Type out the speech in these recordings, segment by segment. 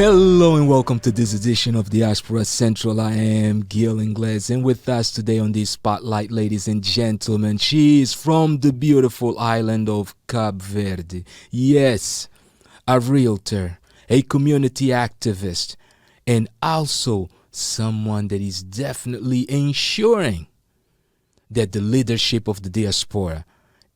Hello and welcome to this edition of Diaspora Central. I am Gil Ingles, and with us today on this spotlight, ladies and gentlemen, she is from the beautiful island of Cabo Verde. Yes, a realtor, a community activist, and also someone that is definitely ensuring that the leadership of the diaspora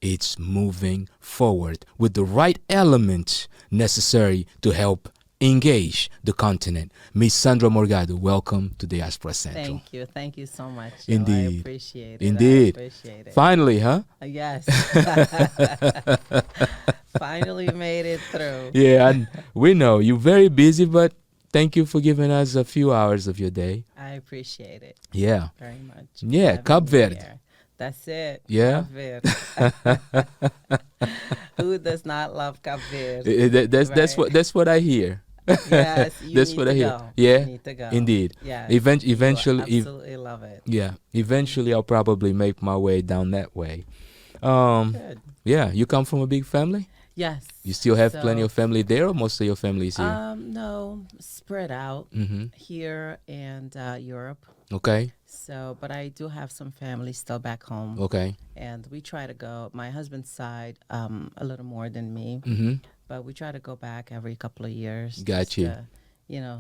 it's moving forward with the right elements necessary to help engage the continent. Miss Sandra Morgado, welcome to Diaspora Central. Thank you so much. Indeed. I appreciate it. Indeed. I appreciate it. Finally, huh? Yes. Finally made it through. Yeah, and we know you're very busy, but thank you for giving us a few hours of your day. I appreciate it. Yeah. Very much. Yeah, Cabo Verde. That's it. Yeah. Cabo Verde. Who does not love Cabo Verde? That's what I hear. Yes, you That's need what to I hear. go. Yeah, You need to go. indeed. Yeah. Eventually, absolutely love it. yeah. Eventually, I'll probably make my way down that way. Good. Yeah. You come from a big family? Yes. You still have So, plenty of family there, or most of your family is here? No, spread out Mm-hmm. here and Europe. Okay. So, but I do have some family still back home. Okay. And we try to go, my husband's side, a little more than me, Mm-hmm. but we try to go back every couple of years. Got just you. To,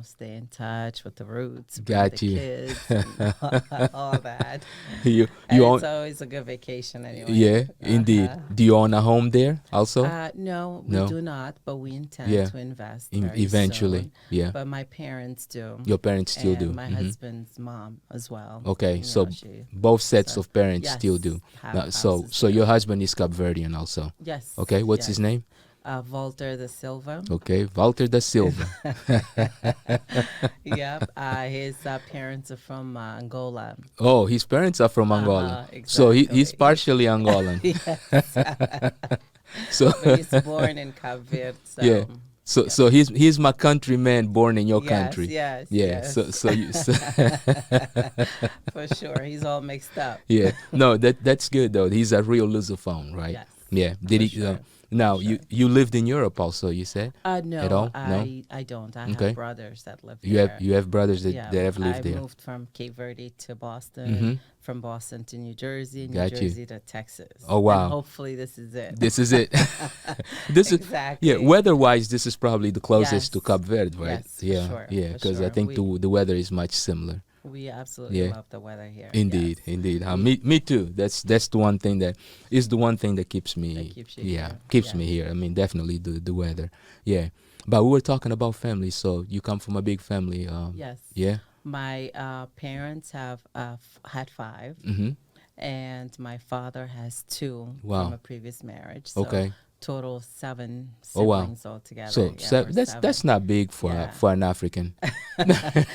stay in touch with the roots, bring Got the you. kids, and all that. you And own? it's always a good vacation anyway. Yeah, indeed. Do you own a home there also? No, No. we do not, but we intend Yeah. to invest very Eventually, soon. yeah. But my parents do. Your parents still and do. my Mhm. husband's mom as well. Okay, You so know, she- both sets so- of parents yes, still do. have Now, so houses so there. your husband is Cabo Verdean also. Yes. Okay, what's his yes. name? Walter da Silva. Okay, Walter da Silva. Yep. His parents are from Angola. Oh, his parents are from Angola. Uh-huh, So he's exactly. partially Angolan. Yes. So But he's born in Cabo Verde. So, yeah. So he's my countryman born in your yes, country. Yes. Yeah. Yes. So For sure. He's all mixed up. yeah. No, that's good though. He's a real Lusophone, right? Yes. Yeah. Did he? sure. Now For you lived in Europe also. You said No, at all? No? I don't. I Okay. have brothers that live you there. have brothers that Yeah, have lived I there. moved from Cape Verde to Boston, Mhm. from Boston to New Jersey, New Got you. Jersey to Texas. Oh, wow. And hopefully this is it. This is it. This is Exactly. yeah. Weather-wise, this is probably the closest Yes. to Cabo Verde, right? Yes, for yeah, sure, yeah. for Because I sure. think the weather is much similar. We absolutely Yeah. love the weather here. Indeed, yes. indeed. Me too. That's the one thing that is the one thing that keeps me. That keeps you yeah, here. keeps Yeah. me here. I mean, definitely the weather. Yeah, but we were talking about family. So you come from a big family. Yes. Yeah. My parents have had 5, Mm-hmm. and my father has 2 Wow. from a previous marriage. So Okay. total 7 Oh, wow. siblings altogether. So Yeah, we're that's 7. not big for Yeah. for an African.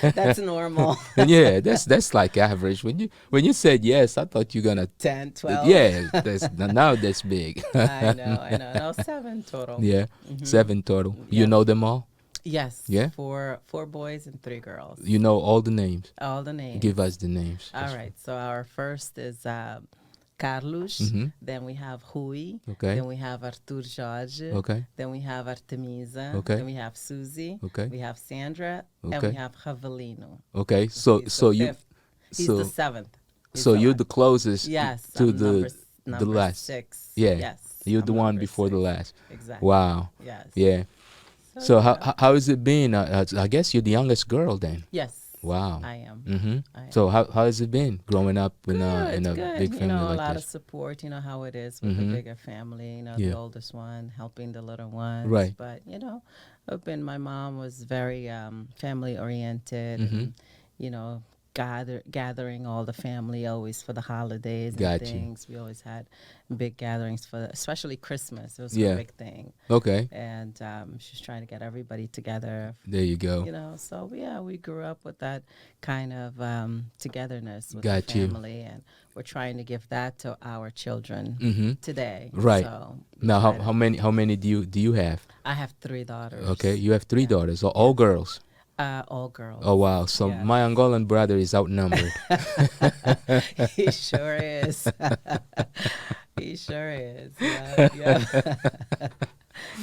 That's normal. Yeah, that's like average. When you said yes, I thought you're gonna. 10, 12. Yeah, now that's big. I know. No, 7 total. Yeah, 7 total. You Yeah. know them all. Yes. Yeah? 4 boys and 3 girls. You know all the names. All the names. Give us the names. All right. So our first is Carlos. Mhm. Then we have Rui. Okay. Then we have Arthur Jorge. Okay. Then we have Artemisa. Okay. Then we have Susie. Okay. We have Sandra. And Okay. we have Javelino. Okay. So He's so the you 5th. He's so the 7th. He's so you're one. the closest Yes. to I'm the number last. 6. Yeah. Yes. You're I'm the one number before the 6. last. Exactly. Wow. Yes. Yeah. So yeah. how has it been? I guess you're the youngest girl then. Yes. Wow. I am. Mm-hmm. I am. So how has it been growing up in a Good. big family a like lot this? of support. You know how it is with Mhm. the bigger family. Yeah. The oldest one helping the little ones. Right. But my mom was very family oriented. Mhm. And, gathering all the family always for the holidays and Got you. things. We always had big gatherings especially Christmas. It was Yeah. a big thing. Okay. And she's trying to get everybody together. There you go. So yeah, we grew up with that kind of togetherness with Got the you. family, and we're trying to give that to our children Mm-hmm. today. Right. So we Now, try to- how many do you have? I have 3 daughters. Okay, you have 3 daughters, all girls. All girls. Oh wow! So Yeah. my Angolan brother is outnumbered. He sure is. He sure is. Yeah.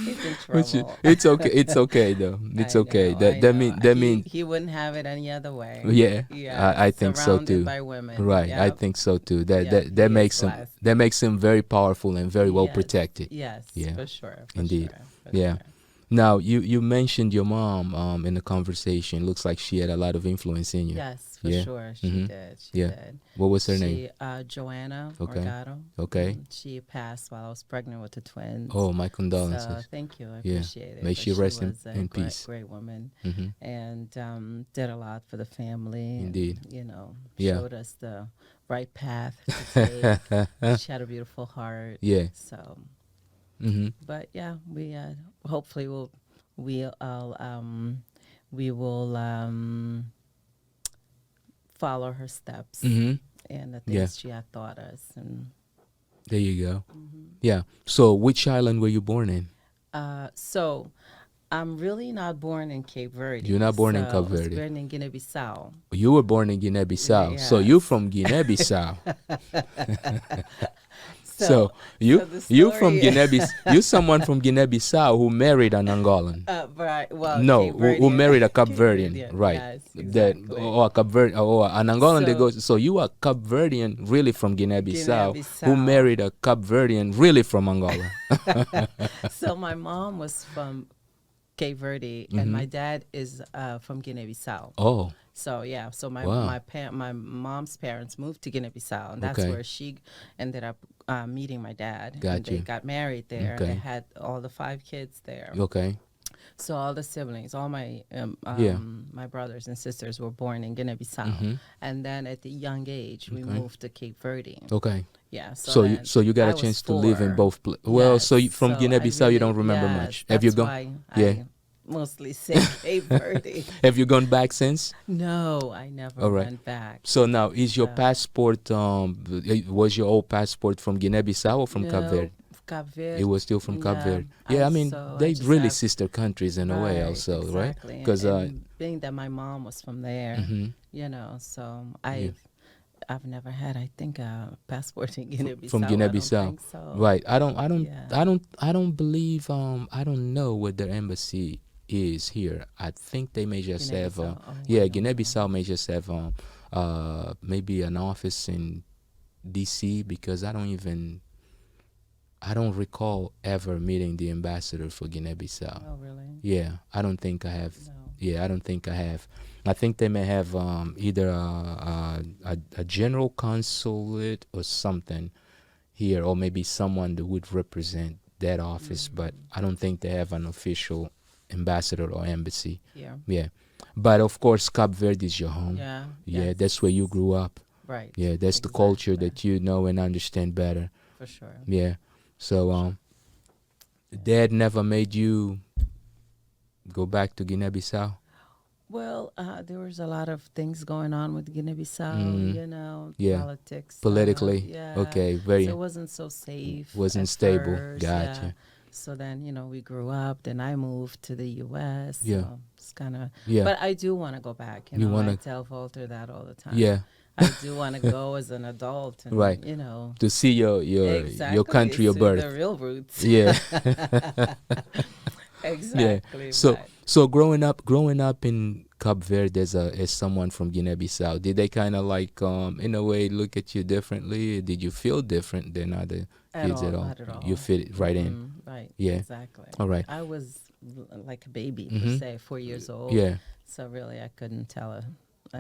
He's in Which trouble. it's okay. It's okay though. It's I okay. know, I know. That mean He wouldn't have it any other way. yeah. Yes, I think so surrounded too. by women. Right. I Yep, think so too. yep. He is blessed. That makes him very powerful and very well Yes, protected. yes, Yeah. for sure, for Indeed. sure, for Yeah. sure. Now you mentioned your mom in the conversation. Looks like she had a lot of influence in you. Yes, for Yeah. sure. She Mhm. did. She Yeah. did. What was her name? Joanna Okay. Morgado. Okay. She passed while I was pregnant with the twins. Oh, my So condolences. thank you. I Yeah. appreciate it. May But she she rest was a in great, peace. great woman Mhm. and did a lot for the family. Indeed. And, Yeah. showed us the right path to take. She had a beautiful heart. Yeah. So, Mhm. but yeah, we hopefully we'll we will follow her steps Mhm. and the Yeah. things she had taught us. And There you go. Yeah. So, which island were you born in? so I'm really not born in Cape Verde. You're not born in So Cabo I was Verde. born in Guinea-Bissau. You were born in Guinea-Bissau. So you Yes. from Guinea-Bissau. So, So you the you from story- Guinea-Bissau. You someone from Guinea-Bissau who married an Angolan. Right. Well, No, Cape who Verdean. married a Cape Cape Verdean, Verdean, right? Yes, That exactly. or a Cape Verde or an Angolan. They So- go. So you are Cape Verdean, really from Guinea-Bissau, who Guinea-Bissau. married a Cape Verdean, really from Angola. So my mom was from Cape Verde, and my dad is from Guinea-Bissau. Oh, So yeah, so Wow. my mom's parents moved to Guinea-Bissau, and that's Okay. where she ended up meeting my dad. Got and they you. got married there. Okay. They had all the 5 kids there. okay. So all the siblings, all my Yeah. my brothers and sisters were born in Guinea-Bissau, and then at the young age we moved to Cape Verde. Okay. Yeah. So you got I a was chance to live in 4. both. Well, Yes, so you, from so I Guinea-Bissau, you don't really- remember yes, much. Have you that's gone? why Yeah. I mostly say Cape Verde. Have you gone back since? No, I never All right. went back. So now, is your passport? Was your old passport from Guinea-Bissau or from Cape No, Verde? Cape Verde. It was still from Cape Yeah, Verde. Yeah, I mean, so I they just really have- sister countries in a way, also, exactly. right? Because and being that my mom was from there, Mhm. so I've never had, I think, a passport in Guinea-Bissau. from Guinea-Bissau, I don't think so. right? I Yeah. don't believe. I don't know what their embassy is here. I think they may just have. Guinea-Bissau. Oh, I Yeah, don't Guinea-Bissau may just have maybe an office in DC, because I don't recall ever meeting the ambassador for Guinea-Bissau. Oh, really? Yeah, I don't think I have. No. Yeah, I don't think I have. I think they may have either a general consulate or something here, or maybe someone that would represent that office. But I don't think they have an official ambassador or embassy. Yeah. Yeah, but of course, Cape Verde is your home. Yeah. Yeah, yes. that's where you grew up. Right. Yeah, that's the culture Exactly. that you know and understand better. For sure. Yeah. So, Dad never made you go back to Guinea-Bissau? Well, there was a lot of things going on with Guinea-Bissau, Yeah. politics. Politically? Yeah. Okay, very- So it wasn't so safe. Wasn't at stable. first, Gotcha. yeah. So then, we grew up. Then I moved to the U.S. Yeah. So it's kind of. Yeah. But I do want to go back. You wanna- I tell Walter that all the time. Yeah. I do want to go as an adult. And, Right. To see your Exactly, country of to birth. The real roots. Yeah. Exactly. So right. so growing up in Cape Verde as someone from Guinea-Bissau, did they kind of like in a way look at you differently? Did you feel different than other kids at all? Not at all. You fit right in. Right. Yeah. Exactly. All right. I was like a baby per se, 4 years old. Yeah. So really, I couldn't tell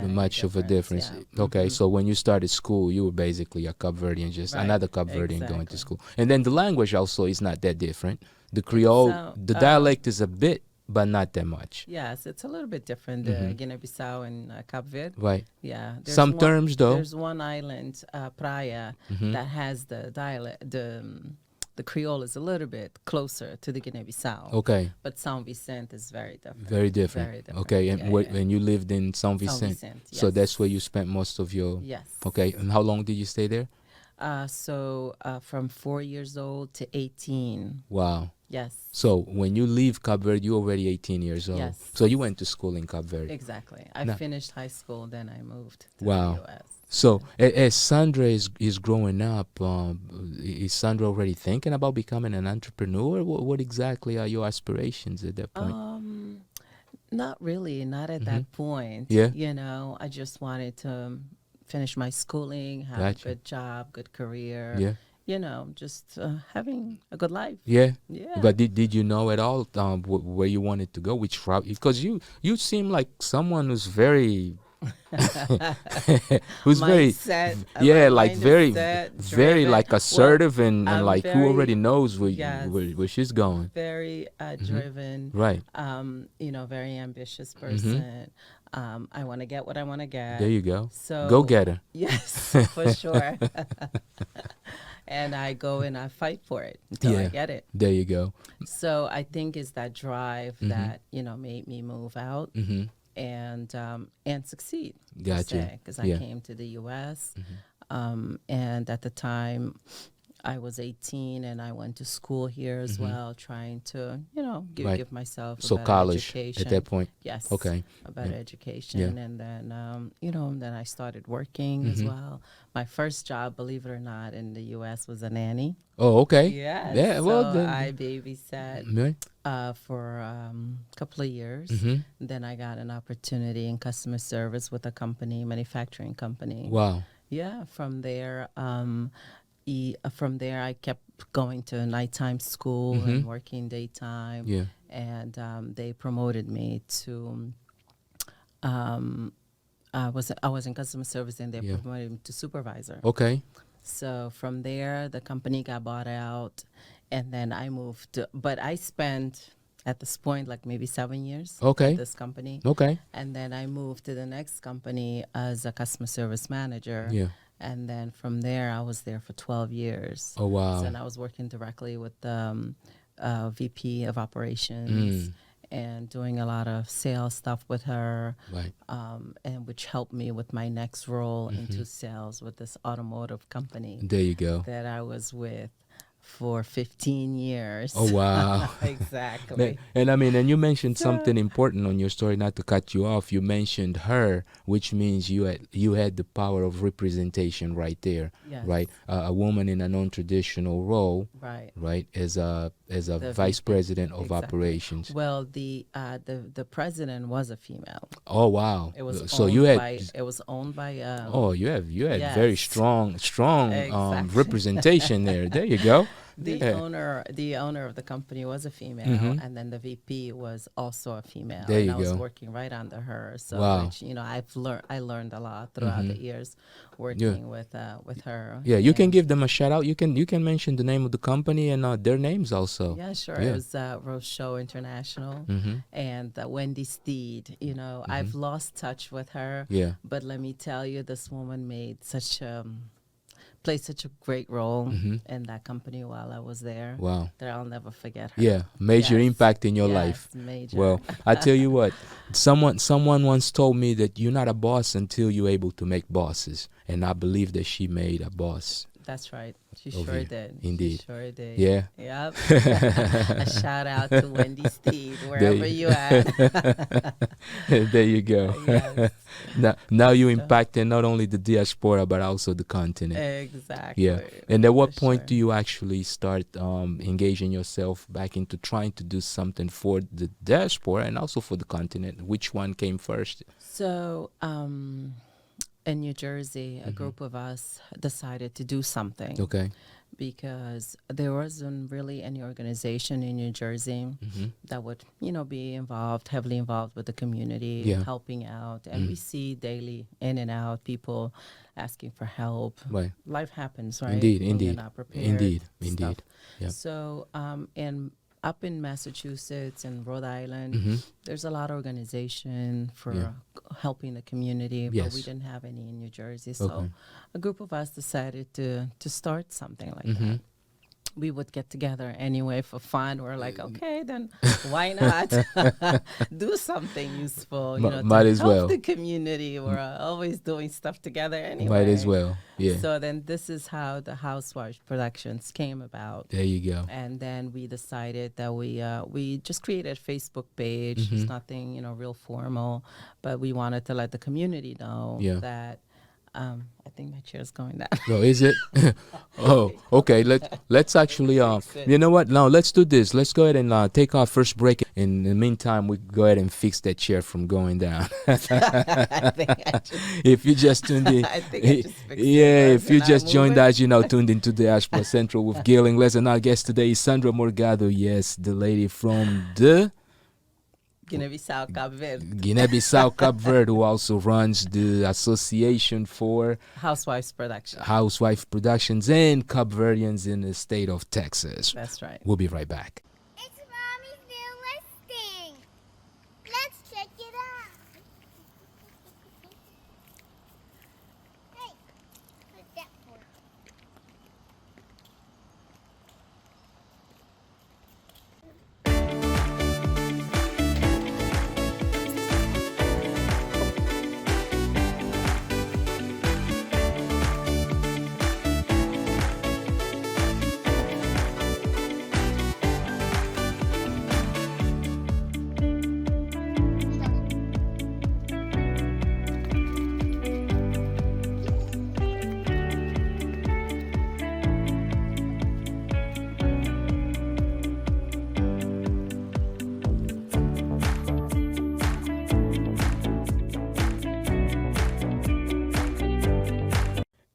Much of a difference. Yeah. Okay, so when you started school, you were basically a Cape Verdean, just Right, another Cape Verdean going to exactly. school. And then the language also is not that different. The Creole, So, the dialect is a bit, but not that much. Yes, it's a little bit different. Guinea-Bissau and Cabo Verde. Right. Yeah. Some terms, though. There's one island, Praia, that has the dialect. The Creole is a little bit closer to the Guinea-Bissau. Okay. But São Vicente is very different. Very different. Very different. Okay, and Yeah, yeah. when you lived in São Vicente, Vicente, so yes. that's where you spent most of your. Yes. Okay, and how long did you stay there? From 4 years old to 18. Wow. Yes. So when you leave Cape Verde, you're already 18 years old. Yes. So you went to school in Cape Verde. Exactly. I No. finished high school, then I moved to Wow. the U.S. So as Sandra is growing up, is Sandra already thinking about becoming an entrepreneur? What exactly are your aspirations at that point? Not really, not at Hmm. that point. Yeah, You know, I just wanted to finish my schooling, have a gotcha. good job, good career, Yeah, you know, just having a good life. yeah. Yeah. But did you know at all where you wanted to go, which route? Because you seem like someone who's very who's very Mindset, my yeah, like mind is very set, very driven. like Well, assertive and I'm like who already very, knows yes, where she's going. very Hmm. driven, Right. you know, very ambitious Hmm. person. I want to get what I want to There get. you go. Go So, get her. yes, for sure. And I go and I fight for it until I Yeah. get it. There you go. So I think it's that drive Hmm. that, you know, made me move out Hmm. and succeed per Gotcha. se, because I Yeah. came to the U.S. Hmm. And at the time I was 18 and I went to school here as Hmm. well, trying to, you know, Right. give myself a So better college at that education. point. Yes, Okay. a Yeah. better Yeah. education. And then, you know, then I started working as Hmm. well. My first job, believe it or not, in the U.S. was a nanny. Oh, okay. Yes. Yeah. Well, So then. I babysat Right. for a couple of years. Hmm. Then I got an opportunity in customer service with a company, manufacturing company. Wow. Yeah, from there, I kept going to nighttime school Hmm. and working daytime, Yeah. and they promoted me to. I was in customer service, and they Yeah. promoted me to supervisor. Okay. So from there, the company got bought out, and then I moved. But I spent at this point like maybe 7 years at Okay. this company, Okay. and then I moved to the next company as a customer service manager. Yeah. And then from there, I was there for 12 years. Oh, So wow. then I was working directly with the VP of operations Mm. and doing a lot of sales stuff with her, Right. and which helped me with my next role Hmm. into sales with this automotive company There you go. that I was with for 15 years. Oh, wow. Exactly. And I mean, and you mentioned So, something important on your story. Not to cut you off, you mentioned her, which means you had the power of representation right there, yes, right? A woman in a non-traditional role, right. right, as a The vice VP. president of Exactly. operations. Well, the president was a female. Oh, wow. It was So you owned had. by it was owned by Oh, you had very yes, strong exactly. representation there. There you go. The Yeah. owner of the company was a female, Mm-hmm. and then the VP was also a female, There and you I was go. working right under her. So, Wow. which, you know, I learned a lot throughout Mm-hmm. the years Yeah. working with her. Yeah, you can And give them a shout out. You can mention the name of the company and their names also. yeah, sure, it Yeah. was Rochelle International Mm-hmm. and Wendy Steed. You know, Mm-hmm. I've lost touch with her, Yeah. but let me tell you, this woman played such a great role Mm-hmm. in that company while I was there Wow. that I'll never forget her. Yeah, major Yes. impact in your Yes, life. major. Well, I tell you what, someone once told me that you're not a boss until you're able to make bosses, and I believe that she made a boss. That's right. She Over sure here. did. Indeed. She sure did. Yeah. Yep. A shout out to Wendy Steed, There wherever you, you at. there you go. Yes. Now you So, impacting not only the diaspora but also the continent. Yeah. exactly. And at For what point sure. do you actually start engaging yourself back into trying to do something for the diaspora and also for the continent? Which one came first? So, in New Jersey, a Mm-hmm. group of us decided to do something Okay. because there wasn't really any organization in New Jersey Mm-hmm. that would, you know, be heavily involved with the community, Yeah. helping out. And we see daily in and out people asking for help. Right. Life happens, right? Indeed. When you're Indeed. not prepared. Indeed. Stuff. Indeed. Yeah. So, up in Massachusetts and Rhode Island, Mm-hmm. there's a lot of organization for Yeah. helping the community, but Yes. we didn't have any in New Jersey. So Okay. a group of us decided to start something like Mm-hmm. that. We would get together anyway for fun. We're like, okay, then why not do something useful, you know, Might to as help well. the community. We're always doing stuff together anyway. Might as well. Yeah. So then this is how the Housewives Productions came about. There you go. And then we decided that we just created a Facebook page. Mm-hmm. It's nothing, you know, real formal, but we wanted to let the community know Yeah. that I think my chair's going down. No, is it? Oh, okay. Let's actually you know what? Now let's do this. Let's go ahead and take our first break. In the meantime, we go ahead and fix that chair from going down. I think I just, If you just tuned in, I think I just fixed yeah, it. if you Not just joined moving. us, you now tuned into the Diaspora Central with Gil Ingles, and our guest today is Sandra Morgado. Yes, the lady from the Guinea-Bissau, Cabo Verde. Guinea-Bissau, Cabo Verde, who also runs the Association for Housewives Production. Housewife Productions and Cabo Verdeans in the state of Texas. That's right. We'll be right back. It's Mommy's new listing. Let's check it out. Hey, what's that for?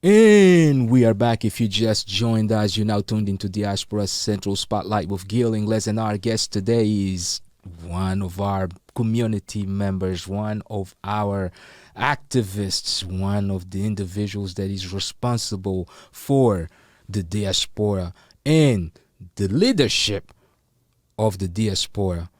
And we are back. If you just joined us, you're now tuned into Diaspora Central Spotlight with Gil Ingles, and our guest today is one of our community members, one of our activists, one of the individuals that is responsible for the diaspora and the leadership of the diaspora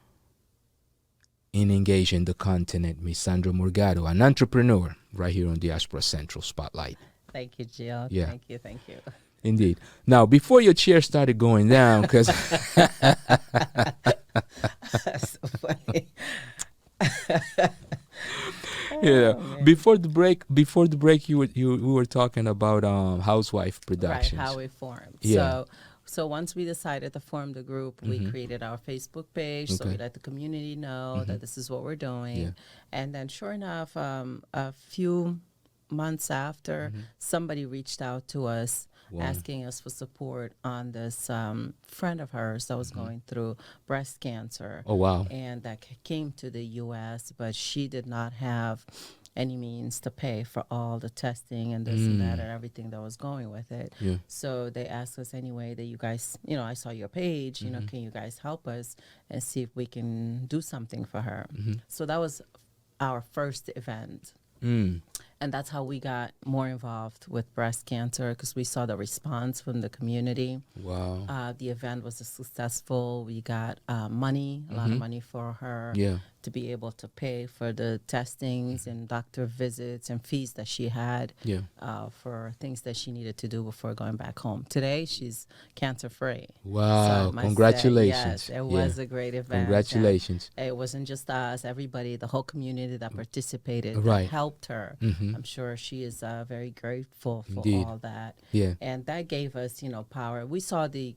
in engaging the continent. Miss Sandra Morgado, an entrepreneur, right here on Diaspora Central Spotlight. Thank you, Jill. Yeah. Thank you. Indeed. Now, before your chair started going down, because That's so funny. yeah, man. before the break, we were talking about Housewife Right, Productions. how we formed. Yeah. So once we decided to form the group, we created our Facebook page, so we Okay. let the community know that this is what we're doing. Yeah. And then sure enough, a few months after, somebody reached out to us Wow. asking us for support on this friend of hers that was going through breast cancer. Oh, wow. And that came to the U.S., but she did not have any means to pay for all the testing and this and that and everything that was going with it. Yeah. So they asked us anyway that you guys, I saw your page, can you guys help us and see if we can do something for her? So that was our first event. And that's how we got more involved with breast cancer, because we saw the response from the community. Wow. The event was successful. We got money, a lot of money for her Yeah. to be able to pay for the testings and doctor visits and fees that she had Yeah. for things that she needed to do before going back home. Today, she's cancer-free. Wow. So I must say, Congratulations. yes, it was a great event. Congratulations. And it wasn't just us, everybody, the whole community that participated, Right. that helped her. I'm sure she is very grateful for Indeed. all that. Yeah. And that gave us, power. We saw the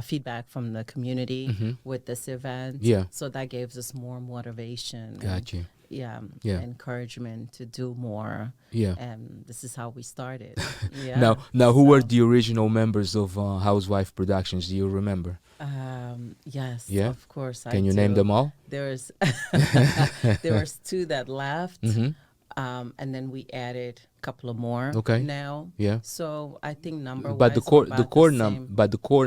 feedback from the community with this event. Yeah. So that gave us more motivation. Got you. Yeah, Yeah. encouragement to do more. Yeah. And this is how we started. Yeah. Now, who were So, the original members of Housewife Productions? Do you remember? yes, Yeah? of course. Can you name them all? There's there was two that left. And then we added a couple of more Okay. now. Yeah. So I think number But the wise, core, we're the about core,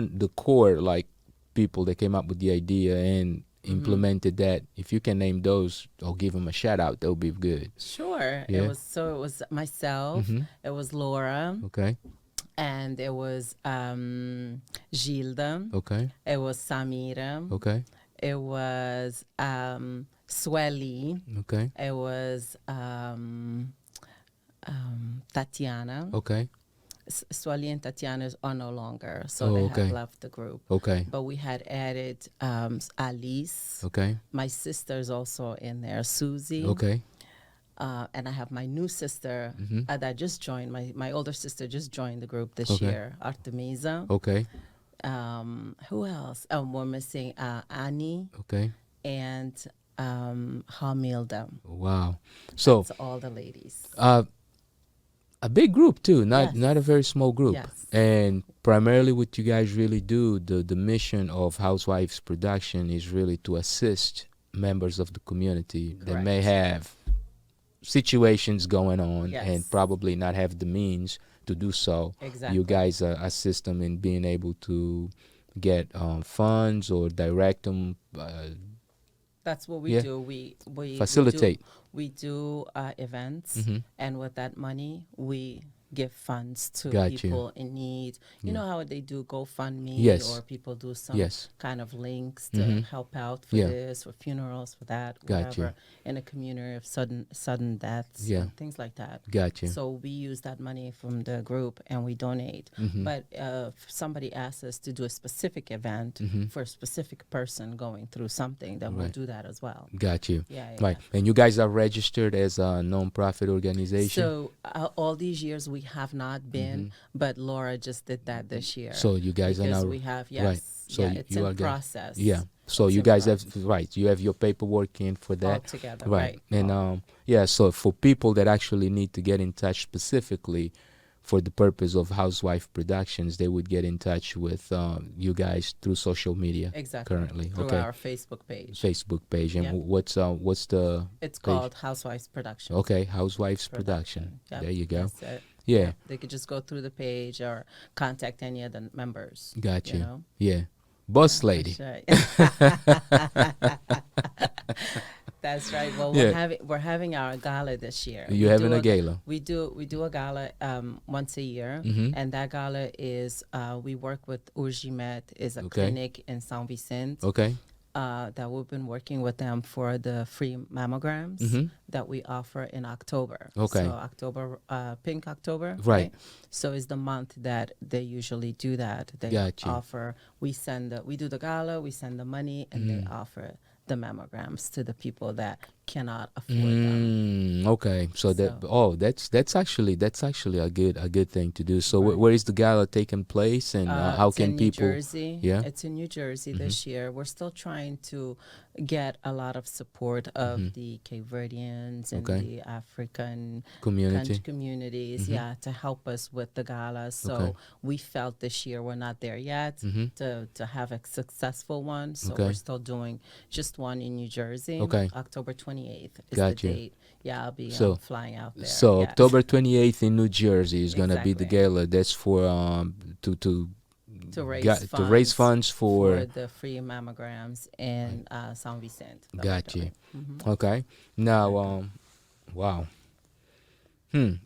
same. the core, like people that came up with the idea and implemented that. If you can name those, I'll give them a shout out. That'll be good. Sure. Yeah. It was myself, it was Laura, Okay. and it was Gilda, Okay. it was Samira, Okay. it was Swelly, Okay. it was Tatiana. Okay. Swelly and Tatiana are no longer, so Oh, they okay. have left the group. Okay. But we had added Alice. Okay. My sister's also in there, Susie. Okay. And I have my new sister that just joined. My older sister just joined the group this Okay. year, Artemisa. Okay. Who else? We're missing Annie Okay. and Hamilda. Wow. So, That's all the ladies. a big group too, not Yes. not a very small group. Yes. And primarily what you guys really do, the mission of Housewives Production is really to assist members of the community that may Correct. have situations going on Yes. and probably not have the means to do so. Exactly. You guys assist them in being able to get funds or direct them. That's what we Yeah. do. We Facilitate. We do events, Mhm. and with that money, we give funds to Got you. people in need. You Yeah. know how they do GoFundMe, Yes. or people do some Yes. kind of links to Mhm. help out for Yeah. this, for funerals, for that, Got you. whatever, in a community of sudden deaths, Yeah. and things like that. Got you. So we use that money from the group and we donate. Mhm. But if somebody asks us to do a specific event Mhm. for a specific person going through something, then we'll Right. do that as well. Got you. Yeah, Right. yeah. And you guys are registered as a non-profit organization? So all these years we have not been, but Laura just did that this year. So you guys are because now we have, yes, right. So yeah, you- it's you are in guys- process. Yeah. So It's you in guys have process. right. You have your paperwork in for that. All together, Right. right. And All- yeah, so for people that actually need to get in touch specifically for the purpose of Housewife Productions, they would get in touch with you guys through social media. exactly. Currently. Through Okay. our Facebook page. Facebook page. And Yeah. what's the It's page? called Housewives Production. Okay, Housewives Production. Yep, There you go. that's it. Yeah. They could just go through the page or contact any of the members. Got you. know? Yeah. Boss lady. That's right. That's right. Well, Yeah. we're having our gala this year. You We having do a gala? We do a gala once a year, Mhm. and that gala is we work with Urgimet, is a Okay. clinic in Saint Vicente. Okay. That we've been working with them for the free mammograms Mhm. that we offer in October. Okay. So October, Pink October. Right. So it's the month that they usually do that. They Gotcha. offer. We do the gala. We send the money, and they offer the mammograms to the people that cannot afford them. Okay. So that So- that's actually a good thing to do. So where is the gala taking place, and how It's can in people? New Jersey. Yeah. It's in New Jersey this year. We're still trying to get a lot of support of the Cape Verdeans and Okay. the African Community. communities, yeah, to help us with the gala. So Okay. we felt this year we're not there yet to have a successful one. So Okay. we're still doing just one in New Jersey. Okay. October 28th is Gotcha. the date. Yeah, I'll be So- flying out there. So yes. October 28th in New Jersey is gonna be the Exactly. gala. That's for to raise to funds, raise funds for. the free mammograms in San Vicente. that we're Got you. doing. Okay. Now, wow.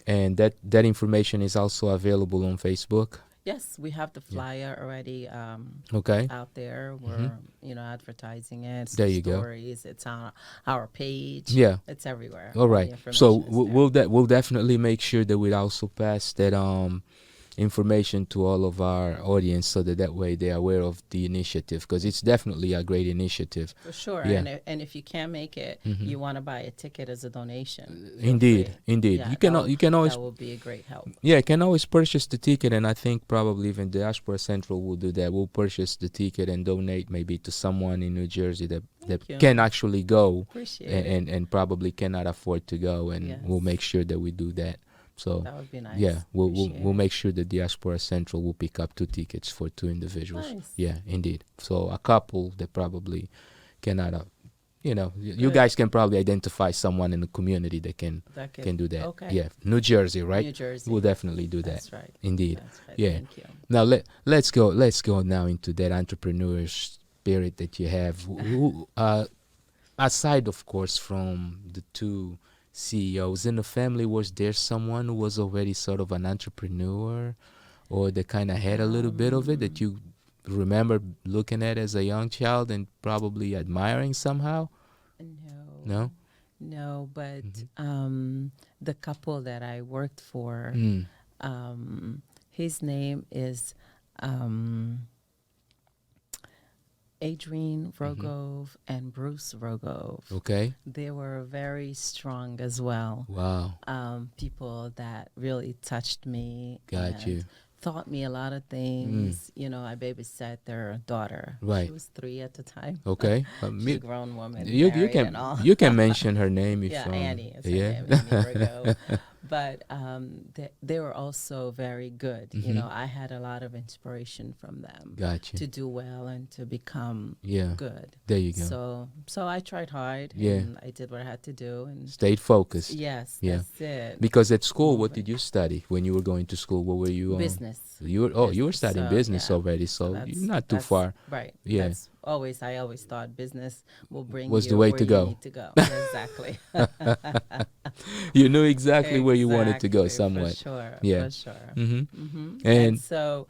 And that information is also available on Facebook. Yes, we have the flyer already Okay. out there. We're advertising it. It's There the you go. stories. It's on our page. Yeah. It's everywhere. All the right. So information is there. we'll definitely make sure that we also pass that information to all of our audience so that way they're aware of the initiative, because it's definitely a great initiative. For sure. Yeah. And if you can't make it, you want to buy a ticket as a donation. feel Indeed, free. indeed. Yeah, You can always that will be a great help. Yeah, you can always purchase the ticket, and I think probably even Diaspora Central will do that. We'll purchase the ticket and donate maybe to someone in New Jersey that you. can actually go Appreciate it. and probably cannot afford to go, and Yes. we'll make sure that we do that. So That would be nice. yeah, we'll Appreciate we'll it. make sure that Diaspora Central will pick up 2 tickets for 2 individuals. Nice. Yeah, indeed. So a couple that probably cannot, you Good. guys can probably identify someone in the community that can do that. Okay. Yeah, New Jersey, right? New Jersey. We'll definitely do that. That's right. Indeed. That's right. Yeah. Thank you. Now let's go now into that entrepreneur spirit that you have. Aside, of course, from the 2 CEOs in the family, was there someone who was already sort of an entrepreneur, or that kind of had a little bit of it that you remember looking at as a young child and probably admiring somehow? No? No, but Mm-hmm. the couple that I worked for, Mm. his name is Adrienne Rogove and Bruce Rogove. Okay. They were very strong as well. Wow. People that really touched me. Got and you. Taught me a lot of things. I babysat their daughter. Right. She was 3 at the time. Okay. She's a grown woman. You married can and all. you can mention her name if Yeah, Annie. Is her yeah. name, Annie Virgo. But they were also very good. You know, I had a lot of inspiration from them. Gotcha. To do well and to become good. There you go. So I tried hard. Yeah. And I did what I had to do. And stayed focused. yes, Yeah. that's it. Because at school, what did you study when you were going to school? What were you on? Business. You were studying So, business yeah. already, so that's- you're not too that's- far. Right. Yeah. I always thought business will bring Was you the way where to you go. need to go. Exactly. You knew exactly where you wanted to go Exactly, somewhat. For sure. Yeah. For sure. And And so,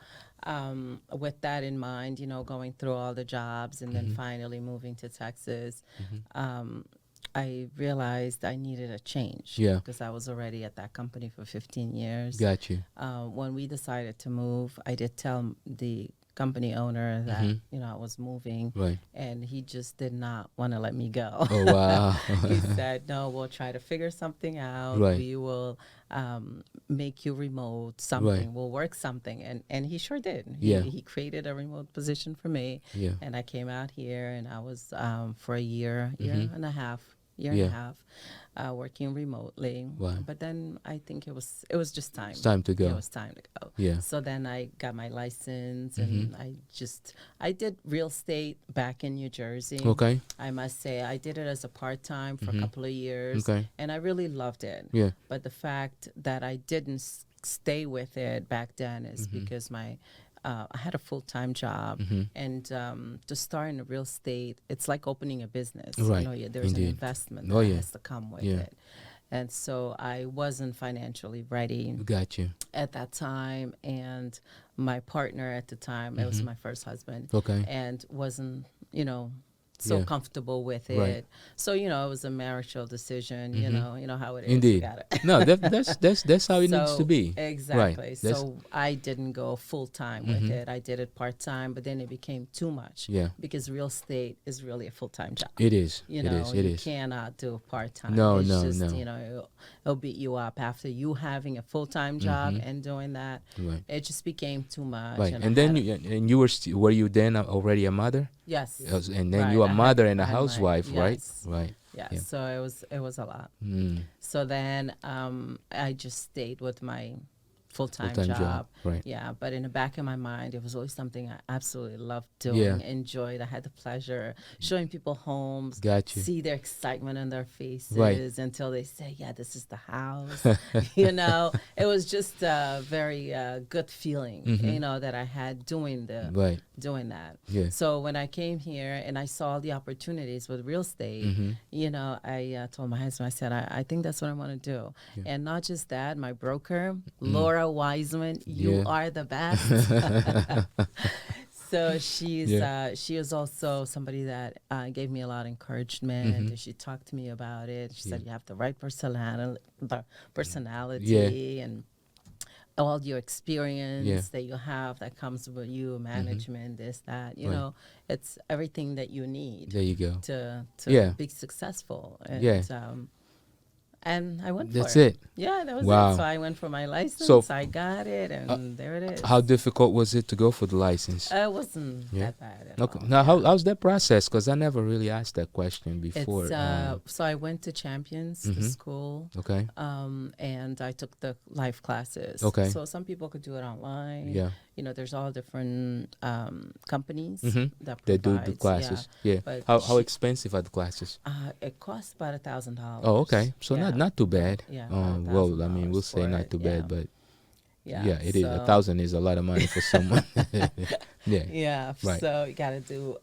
with that in mind, you know, going through all the jobs and then finally moving to Texas, I realized I needed a change. Yeah. Because I was already at that company for 15 years. got you. When we decided to move, I did tell the company owner that, you know, I was moving. Right. And he just did not want to let me go. Oh, wow. He said, no, we'll try to figure something out. Right. We will make you remote something. Right. We'll work something. And he sure did. Yeah. He created a remote position for me. Yeah. And I came out here and I was for a year and a half, working remotely. Wow. But then I think it was just time. It's time to go. It was time to go. Yeah. So then I got my license and I did real estate back in New Jersey. Okay. I must say I did it as a part-time for a couple of years. Okay. And I really loved it. Yeah. But the fact that I didn't stay with it back then is because I had a full-time job, and to start in real estate, it's like opening a business. Right. You know, there's Indeed. an investment Oh, that yeah. has to come with Yeah. it. And so I wasn't financially ready Got you. at that time, and my partner at the time, it was my first husband, Okay. and wasn't, you know, so Yeah. comfortable with it. Right. So, you know, it was a marital decision, you know how it is. Indeed. You gotta No, that's how it needs to be. Exactly. Right. That's- So I didn't go full time with it. I did it part time, but then it became too much. Yeah. Because real estate is really a full time job. It is. You It know, is. It you is. cannot do part time. No, it's no, just, no. You know, it'll beat you up after you having a full time job and doing that. Right. It just became too much. Right. And And I then had you were you then already a mother? yes. And then Right, you a I had- mother and a I had my- housewife, right? yes. Right. Yeah, Yeah. so it was a lot. Mm. So then I just stayed with my full-time Full-time job. job, right. Yeah, but in the back of my mind, it was always something I absolutely loved doing, Yeah. enjoyed. I had the pleasure showing people homes, Got you. see their excitement in their faces Right. until they say, yeah, this is the house. You know, it was just a very good feeling, you know, that I had doing Right. that. Yeah. So when I came here and I saw the opportunities with real estate, you know, I told my husband, I said, I think that's what I want to do. And not just that, my broker, Laura Wiseman, you Yeah. are the best. So she is also somebody that gave me a lot of encouragement. And she talked to me about it. She said, you have the right personality and all your experience that you have that comes with you, management, this, that, you Right. know, it's everything that you need There you go. to Yeah. be successful. And, Yeah. And I went That's for it. it. Yeah, that was Wow. it. So I went for my license. So, I got it, and there it is. How difficult was it to go for the license? It wasn't Yeah. that bad at Okay. all. Now, how's that process? Because I never really asked that question before. It's so I went to Champions, the school, Okay. and I took the life classes. Okay. So some people could do it online. Yeah. You know, there's all different companies that They do the provides, classes. Yeah. But How she- expensive are the classes? it costs about $1,000. Oh, okay. So Yeah. not too bad. Yeah, Well, I mean, we'll $1,000 say for not it, too bad, but Yeah, it is. so- 1,000 is a lot of money for someone. Yeah. Yeah. Right. So you got to do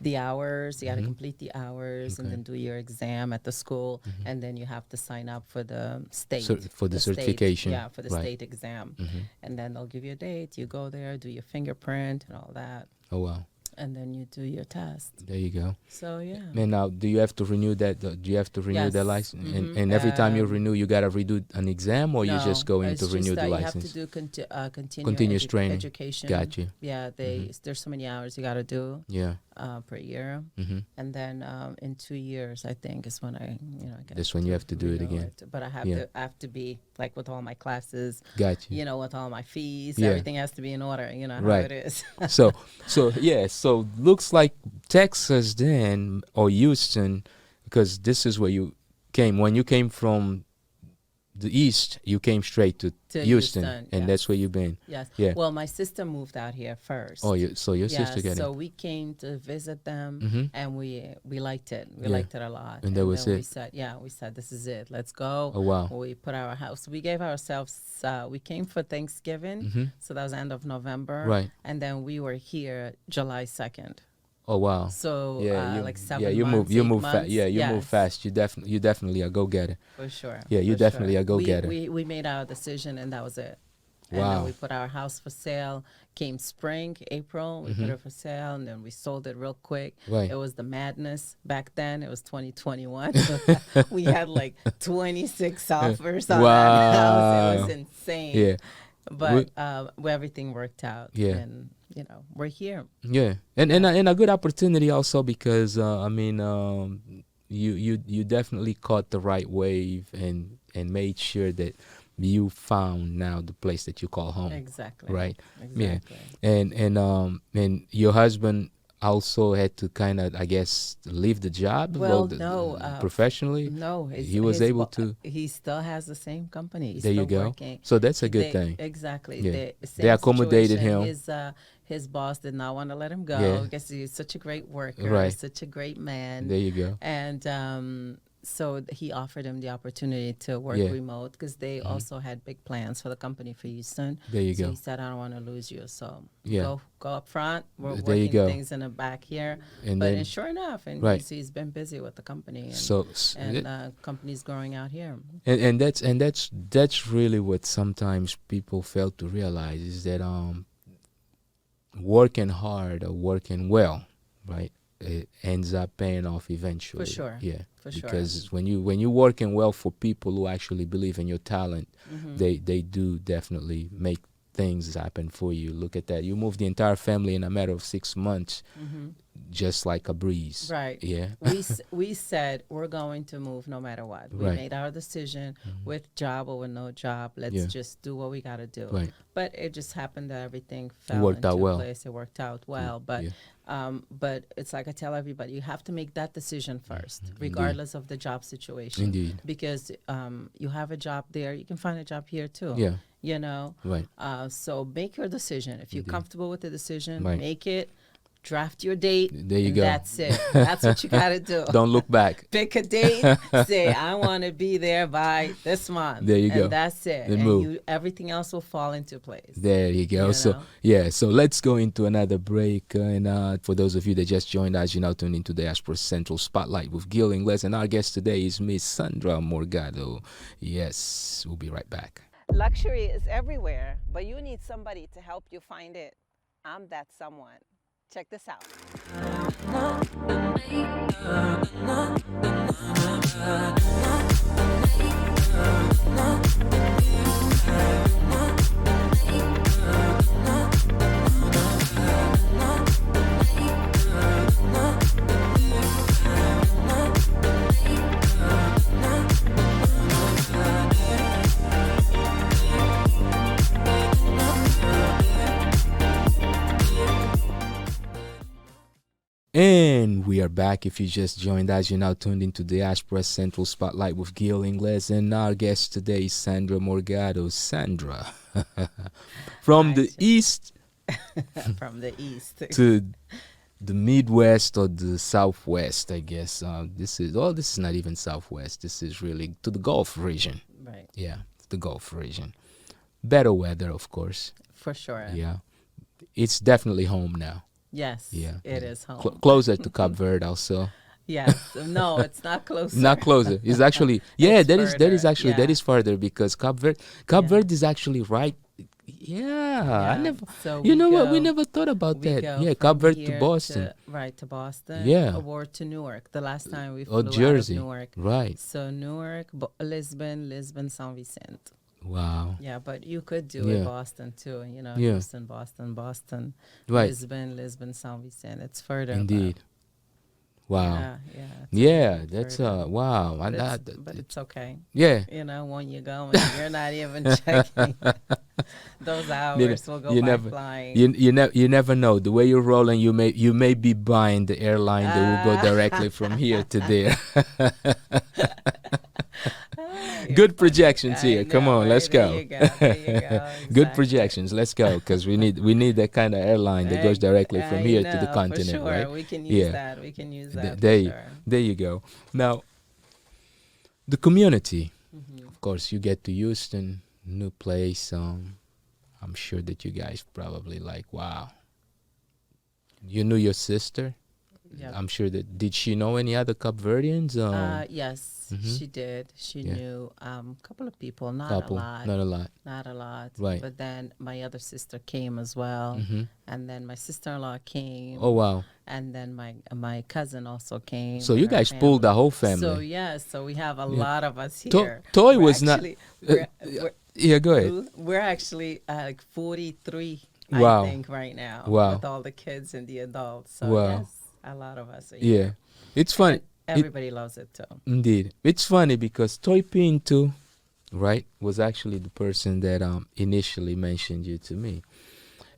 the hours. You got to complete the hours and Okay. then do your exam at the school, and then you have to sign up for the state For the state- certification. yeah, for the Right. state exam, and then they'll give you a date. You go there, do your fingerprint and all that, Oh, wow. and then you do your test. There you go. So yeah. And now, do you have to renew that? Do you have to renew the Yes. license? And every time you renew, you gotta redo an exam, or you No, just go in it's to renew just the that license? You have to do Continuous training. education. Got you. Yeah, there's so many hours you got to do Yeah. per year, and then in 2 years, I think is when I get That's when you have to do it renew again. But I have to be like with all my classes, Got you. with all my fees. Yeah. Everything has to be in order. You know how Right. it is. So looks like Texas then, or Houston, because this is where you came. When you came from the east, you came straight to Houston, and yes. that's where you've been. Yes. Yeah. Well, my sister moved out here first. Oh, so your Yeah, sister got so it. we came to visit them, Mhm. and we liked it. We Yeah. liked it a lot. And that was then it. we said, this is it. Let's go. Oh, wow. We put our house. We gave ourselves. We came for Thanksgiving, Mhm. so that was end of November. Right. And then we were here July 2nd. Oh, wow. So like 7 yeah, you months, you 8 move months. you Yes, move fast. You definitely a go getter. for sure. Yeah, you for definitely sure. a go-getter. We made our decision, and that was it. And Wow. then we put our house for sale. Came spring, April, we put it for sale, and then we sold it real quick. Right. It was the madness back then. It was 2021. We had like 26 offers on that house. It was insane. Yeah. But everything worked out. Yeah. And, we're here. Yeah, and a good opportunity also because I mean you definitely caught the right wave and made sure that you found now the place that you call home. Exactly. Right. Exactly. Yeah, and your husband also had to kind of, I guess, leave the job. Well, no, professionally. No, he was able to. He still has the same company. He's There you still go. working. So that's a good thing. Exactly. Yeah. The They accommodated situation, him. His boss did not want to let him go Yeah. because he's such a great worker, Right. such a great man. There you go. And so he offered him the opportunity to work Yeah. remote because they also had big plans for the company for Houston. There you so go. he said, I don't want to lose you. So Yeah. go up front. We're There you working go. things in the back here. And But then- sure enough, and Right. he's been busy with the company. And, So company's growing out here. and that's really what sometimes people fail to realize is that working hard or working well, right, it ends up paying off eventually. For sure. Yeah. For sure. Because when you're working well for people who actually believe in your talent, they do definitely make things happen for you. Look at that. You moved the entire family in a matter of 6 months, just like a breeze. Right. Yeah. We said we're going to move no matter what. We Right. made our decision with job or with no job. Let's Yeah. just do what we got to do. Right. But it just happened that everything fell worked into out well. place. It worked out well. But Yeah. but it's like I tell everybody, you have to make that decision first, regardless of the job situation. Indeed. Because you have a job there, you can find a job here too. Yeah. You know. Right. So make your decision. If you're comfortable with the decision, Right. make it. Draft your date. There you and go. That's it. That's what you got to do. Don't look back. Pick a date. Say, I want to be there by this month. There you and go. That's it. Then and move. Everything else will fall into place. There you go. You So know? yeah, so let's go into another break. And for those of you that just joined us, you're now tuned into the Diaspora Central Spotlight with Gil Ingles, and our guest today is Miss Sandra Morgado. Yes, we'll be right back. Luxury is everywhere, but you need somebody to help you find it. I'm that someone. Check this out. And we are back. If you just joined us, you're now tuned into the Diaspora Central Spotlight with Gil Ingles, and our guest today is Sandra Morgado. Sandra, from the east From the east. to the Midwest or the Southwest, I guess. This is not even Southwest. This is really to the Gulf region. Right. Yeah, the Gulf region. Better weather, of course. For sure. Yeah, it's definitely home now. Yes. Yeah, It is home. Closer to Cabo Verde, also. Yes. No, it's not close. Not closer. It's actually It's that is further, that yeah. is further because Cabo Verde is actually right. Yeah, I never. So You we know what? We go- never thought about we that. go Yeah, from Cabo Verde to here Boston. Right, to Boston. Yeah. Or to Newark. The last time we Or flew Jersey. out of Newark. Right. So Newark, Lisbon, San Vicente. Wow. Yeah, but you could do Yeah. it Boston too. You know, Yeah. Houston, Boston, Right. Lisbon, San Vicente. It's further. Indeed. Wow. Yeah, Yeah, it's that's further. wow. But it's okay. Yeah. You know, when you go and you're not even checking, those hours will go you by never, flying. you never know. The way you're rolling, you may be buying the airline that will go directly from here to there. Good projections here. Come on, let's There go. you go. There you go. Good Exactly. projections. Let's go, because we need that kind of airline that goes directly from I here to the know, continent, for sure. right? We can use Yeah. that. We can use that There, for sure. there you go. Now, the community. Mm-hmm. Of course, you get to Houston, new place. I'm sure that you guys probably like, wow. You knew your sister. Yep. I'm sure that, did she know any other Cape Verdeans? Yes, Mhm. she did. She Yeah. knew a couple of people, not Couple, a lot. not a lot. Not a lot. Right. But then my other sister came as well. Hmm. And then my sister-in-law came. Oh, wow. And then my cousin also came. So with you her guys pulled the family. whole So family. yeah, so we have a Yeah. lot of us To- here. Toy We're was not- actually, we're, Yeah, go ahead. we're actually like 43, Wow. I think, right now. Wow. With all the kids and the adults. So Wow. yes, a lot of us are Yeah. here. It's funny. And everybody loves it too. Indeed. It's funny because Toy Pinto, right, was actually the person that initially mentioned you to me.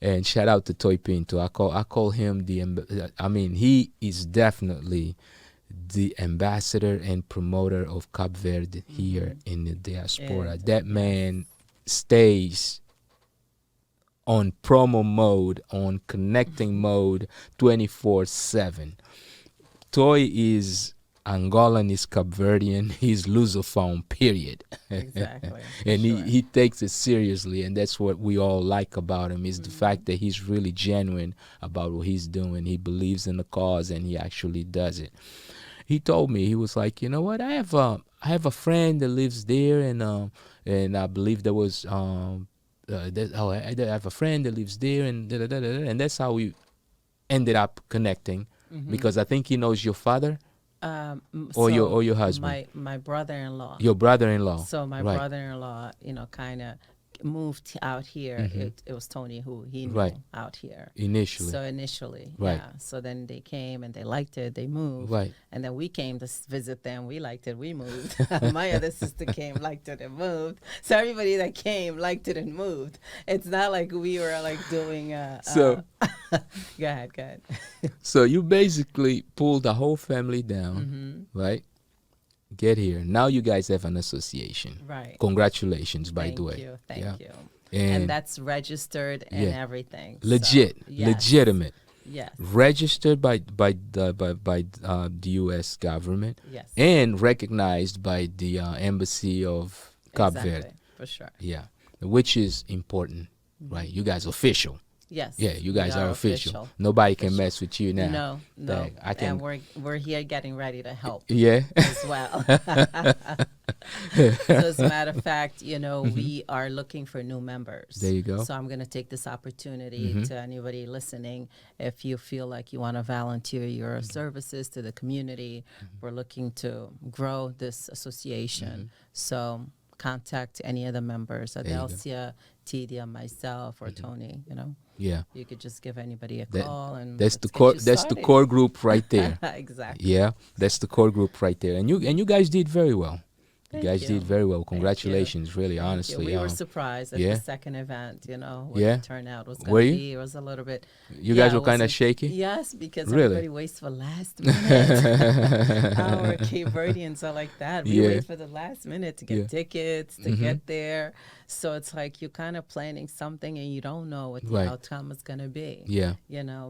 And shout out to Toy Pinto. I call him he is definitely the ambassador and promoter of Cabo Verde here in the diaspora. And, That man stays on promo mode, on connecting mode 24/7. Toy is Angolan, is Cape Verdean, he's Lusophone, period. Exactly. And Sure. he takes it seriously, and that's what we all like about him, is the fact that he's really genuine about what he's doing. He believes in the cause, and he actually does it. He told me, he was like, you know what, I have a friend that lives there, and I believe there was I have a friend that lives there, and and that's how we ended up connecting, because I think he knows your father or your husband, my brother-in-law. your brother-in-law. So my Right. brother-in-law, kind of moved out here. It was Tony who he knew Right. out here. Initially. So initially, Right. yeah. So then they came and they liked it. They moved. Right. And then we came to visit them. We liked it. We moved. My other sister came, liked it, and moved. So everybody that came liked it and moved. It's not like we were like doing. So- Go ahead. So you basically pulled the whole family down, right? Get here. Now you guys have an association. Right. Congratulations, by the way. Thank Yeah. you. And, And that's registered and Yeah. everything. legit, So, yes. legitimate, Yes. registered by the U.S. government, Yes. and recognized by the embassy of Cabo Exactly. Verde. For sure. Yeah, which is important, right? You guys official. Yes. Yeah, you we guys are official. Nobody can mess with you now. No. Dang, I can- And we're here getting ready to help Yeah. as well. So as a matter of fact, we are looking for new members. There you go. So I'm going to take this opportunity to anybody listening. If you feel like you want to volunteer your services to the community, we're looking to grow this association. So contact any of the members, There you go. Adelcia, Tidia, myself, or Tony. Yeah. You could just give anybody a That- call, and That's let's the get core. you That's the started. core group right there. Exactly. Yeah, that's the core group right there. And you guys did very well. You Thank guys you. did very well. you. Congratulations, really, Thank you. honestly. We were surprised at yeah. the second event, what Yeah. the turnout was Were going to you? be. It was a little bit. You guys it were kind of was a- shaky? Yes, because Really? everybody waits for last minute. Our Cape Verdeans are like that. We Yeah. wait for the last minute to get Yeah. tickets, to get there. So it's like you're kind of planning something and you don't know what the Right. outcome is going to be. Yeah.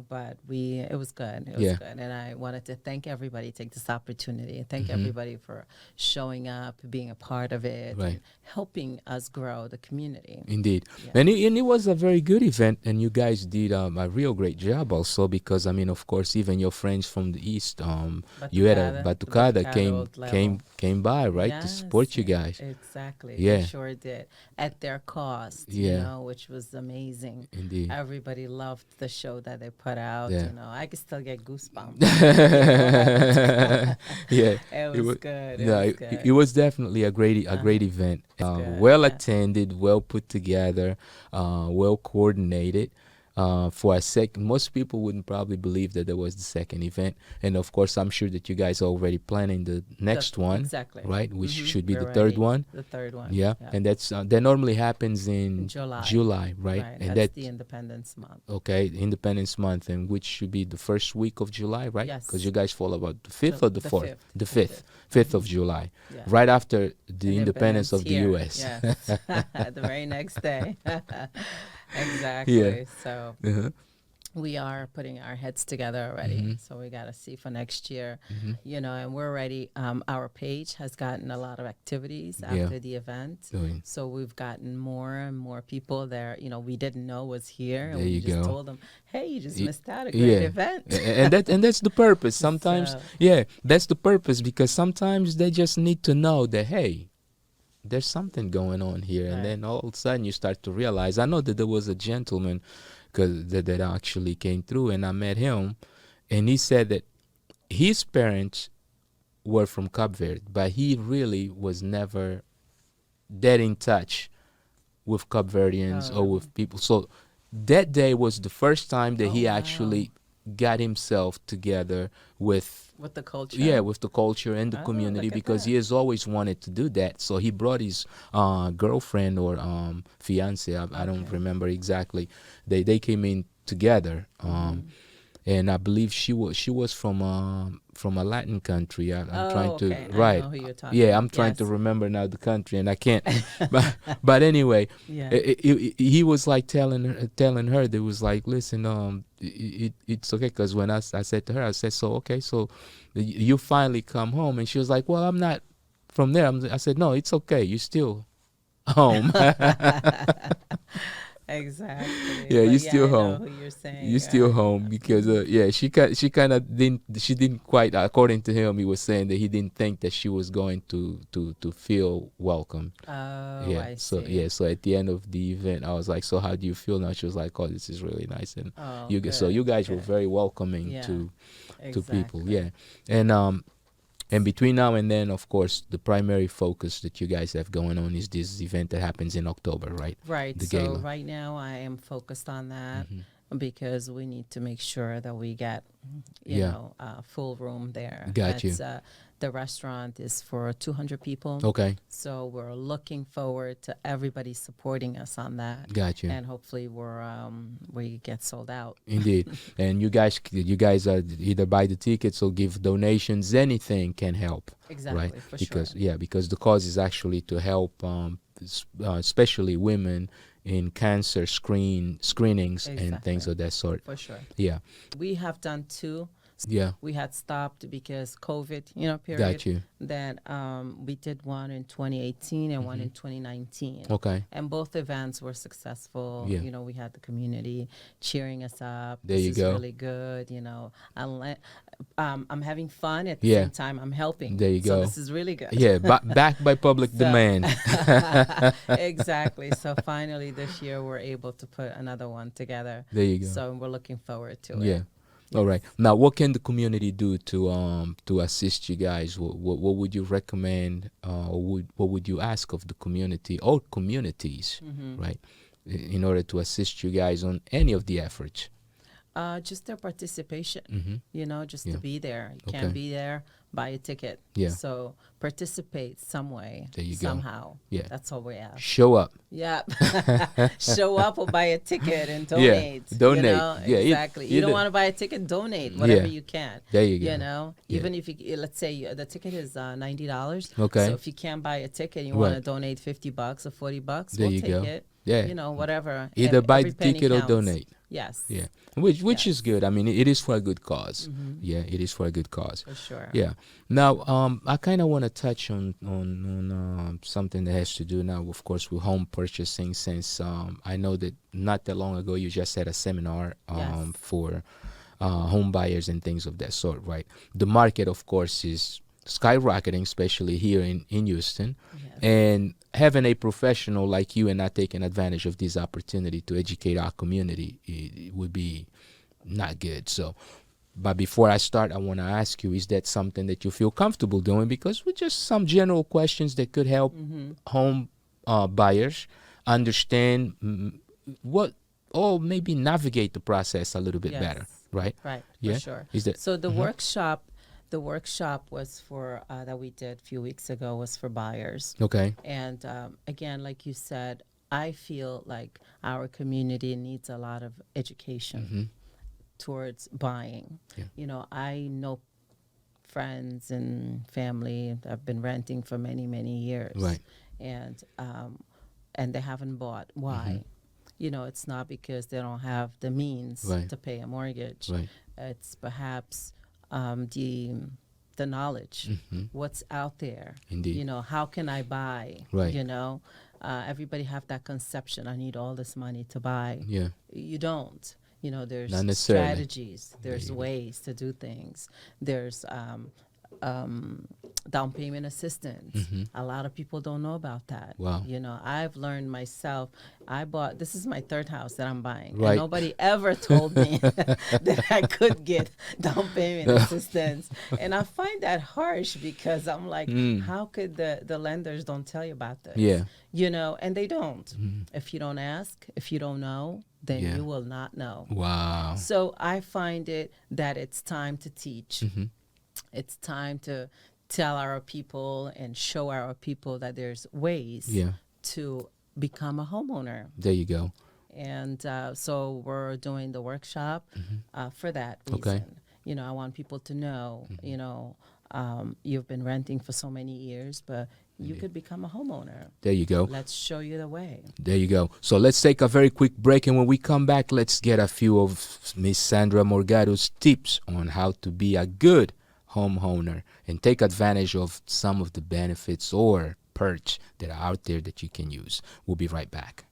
But it was good. It was Yeah. good. And I wanted to thank everybody, take this opportunity, thank everybody for showing up, being a part of it, Right. and helping us grow the community. Indeed. Yeah. And it was a very good event, and you guys did a real great job also, because, of course, even your friends from the East, you had a Batucada Batucada came by, right, to support you guys. Exactly. Yeah. They sure did. At their cost, Yeah. which was amazing. Indeed. Everybody loved the show that they put out. Yeah. I could still get goosebumps. Yeah. It was good. No, was good. it was definitely a great event. good, Well yeah. attended, well put together, well coordinated. for a second. Most people wouldn't probably believe that there was the second event. And of course, I'm sure that you guys are already planning the next one, exactly. right? Which should be We're the third ready. one. The third one. Yeah, and that's that normally happens in July. July, right? And That's the Independence Month. okay, Independence Month, and which should be the first week of July, right? Yes. Because you guys fall about the 5th or the 4th? 5th. The 5th of July, Yeah. right after the independence of the here. U.S. Yes. The very next day. Exactly. Yeah. So Uh-huh. we are putting our heads together already. So we got to see for next year, and we're ready. Our page has gotten a lot of activities after the event. Doing. So we've gotten more and more people there, we didn't know was here. And There we you just go. told them, hey, you just missed out a great event. and that's the purpose. Sometimes, So- that's the purpose, because sometimes they just need to know that, hey, there's something going on here. And Right. then all of a sudden you start to realize. I know that there was a gentleman that actually came through, and I met him, and he said that his parents were from Cabo Verde, but he really was never that in touch with Cabo Verdeans or with people. So that day was the first time that he wow. actually got himself together with With the culture. with the culture and the Oh, community, look at because that. he has always wanted to do that. So he brought his girlfriend or fiance, I don't Okay. remember exactly. They came in together, and I believe she was from a Latin country. I'm trying to okay. I right. know who you're talking Yeah, about. I'm trying to Yes. remember now the country, and I can't. but anyway, Yeah. he was like telling her, they was like, listen, it's okay, because when I said to her, I said, so okay, so you finally come home, and she was like, well, I'm not from there. I said, no, it's okay, you're still home. Exactly. Yeah, But you're still I know home. who you're saying. You're still home, because she kind of didn't quite, according to him, he was saying that he didn't think that she was going to feel welcome. Oh, Yeah, I so see. so at the end of the event, I was like, so how do you feel now? She was like, oh, this is really nice. And Oh, so good, you guys were good. very welcoming Yeah, to people. Exactly. Yeah. And between now and then, of course, the primary focus that you guys have going on is this event that happens in October, right? Right. The So gala. right now I am focused on that because we need to make sure that we get, a full room there. Got you. The restaurant is for 200 people. Okay, So we're looking forward to everybody supporting us on that. got you. And hopefully we get sold out. Indeed. And you guys are either buy the tickets or give donations. Anything can help. Exactly, Right? for Because sure. because the cause is actually to help especially women in cancer screenings and things Exactly. of that sort. For sure. Yeah. We have done two. Yeah. We had stopped because COVID, period. Got you. Then we did one in 2018 and one in 2019. Okay. And both events were successful. Yeah. We had the community cheering us up. There this you is go. really good. I'm having fun at the Yeah. same time. I'm helping. There you so go. this is really good. Yeah, backed by public So- demand. Exactly. So finally this year we're able to put another one together. There you go. So we're looking forward to it. Yeah. All right. Now, what can the community do to assist you guys? What would you recommend, or what would you ask of the community or communities, right, in order to assist you guys on any of the efforts? Just their participation, just Yeah. to be there. You Okay. can't be there, buy a ticket. Yeah. So participate some way, There you go. somehow. Yeah. That's all we ask. Show up. Yeah. Show up or buy a ticket and donate. donate. Yeah, exactly. You don't either- want to buy a ticket, donate whatever Yeah. you can. There you go. Yeah. Even if you, let's say the ticket is $90. Okay. So if you can't buy a ticket and you Right. want to donate $50 or $40, There we'll you take go. it. Yeah. Whatever. Either buy Every the penny ticket or counts. donate. Yes. Yeah, which Yes. is good. I mean, it is for a good cause. Yeah, it is for a good cause. For sure. Yeah. Now, I kind of want to touch on something that has to do now, of course, with home purchasing. Since I know that not that long ago you just had a seminar Yes. for home buyers and things of that sort, right? The market, of course, is skyrocketing, especially here in Houston. Yes. And having a professional like you and not taking advantage of this opportunity to educate our community, it would be not good. So, but before I start, I want to ask you, is that something that you feel comfortable doing? Because with just some general questions that could help home buyers understand what or maybe navigate the process a little bit Yes. better, right? Right, Yeah. for sure. Is that So the workshop was for that we did a few weeks ago was for buyers. okay? And again, like you said, I feel like our community needs a lot of education towards buying. Yeah. You know, I know friends and family that have been renting for many, many years. Right. And they haven't bought. Why? You know, it's not because they don't have the means Right. to pay a mortgage. Right. It's perhaps the knowledge, what's out there. Indeed. You know, how can I buy? Right. You know, everybody have that conception. I need all this money to buy. Yeah. You don't. You know, there's Not necessarily. strategies. There's ways to do things. There's down payment assistance. A lot of people don't know about that. Wow. You know, I've learned myself. This is my third house that I'm buying. Right. And nobody ever told me that I could get down payment assistance. And I find that harsh because I'm like, how could the lenders don't tell you about this? Yeah. You know, and they don't. If you don't ask, if you don't know, then Yeah. you will not know. Wow. So I find it that it's time to teach. It's time to tell our people and show our people that there's ways Yeah. to become a homeowner. There you go. And so we're doing the workshop for that reason. Okay. You know, I want people to know, you know, you've been renting for so many years, but you could become a homeowner. There you go. Let's show you the way. There you go. So let's take a very quick break, and when we come back, let's get a few of Miss Sandra Morgado's tips on how to be a good homeowner and take advantage of some of the benefits or perks that are out there that you can use. We'll be right back.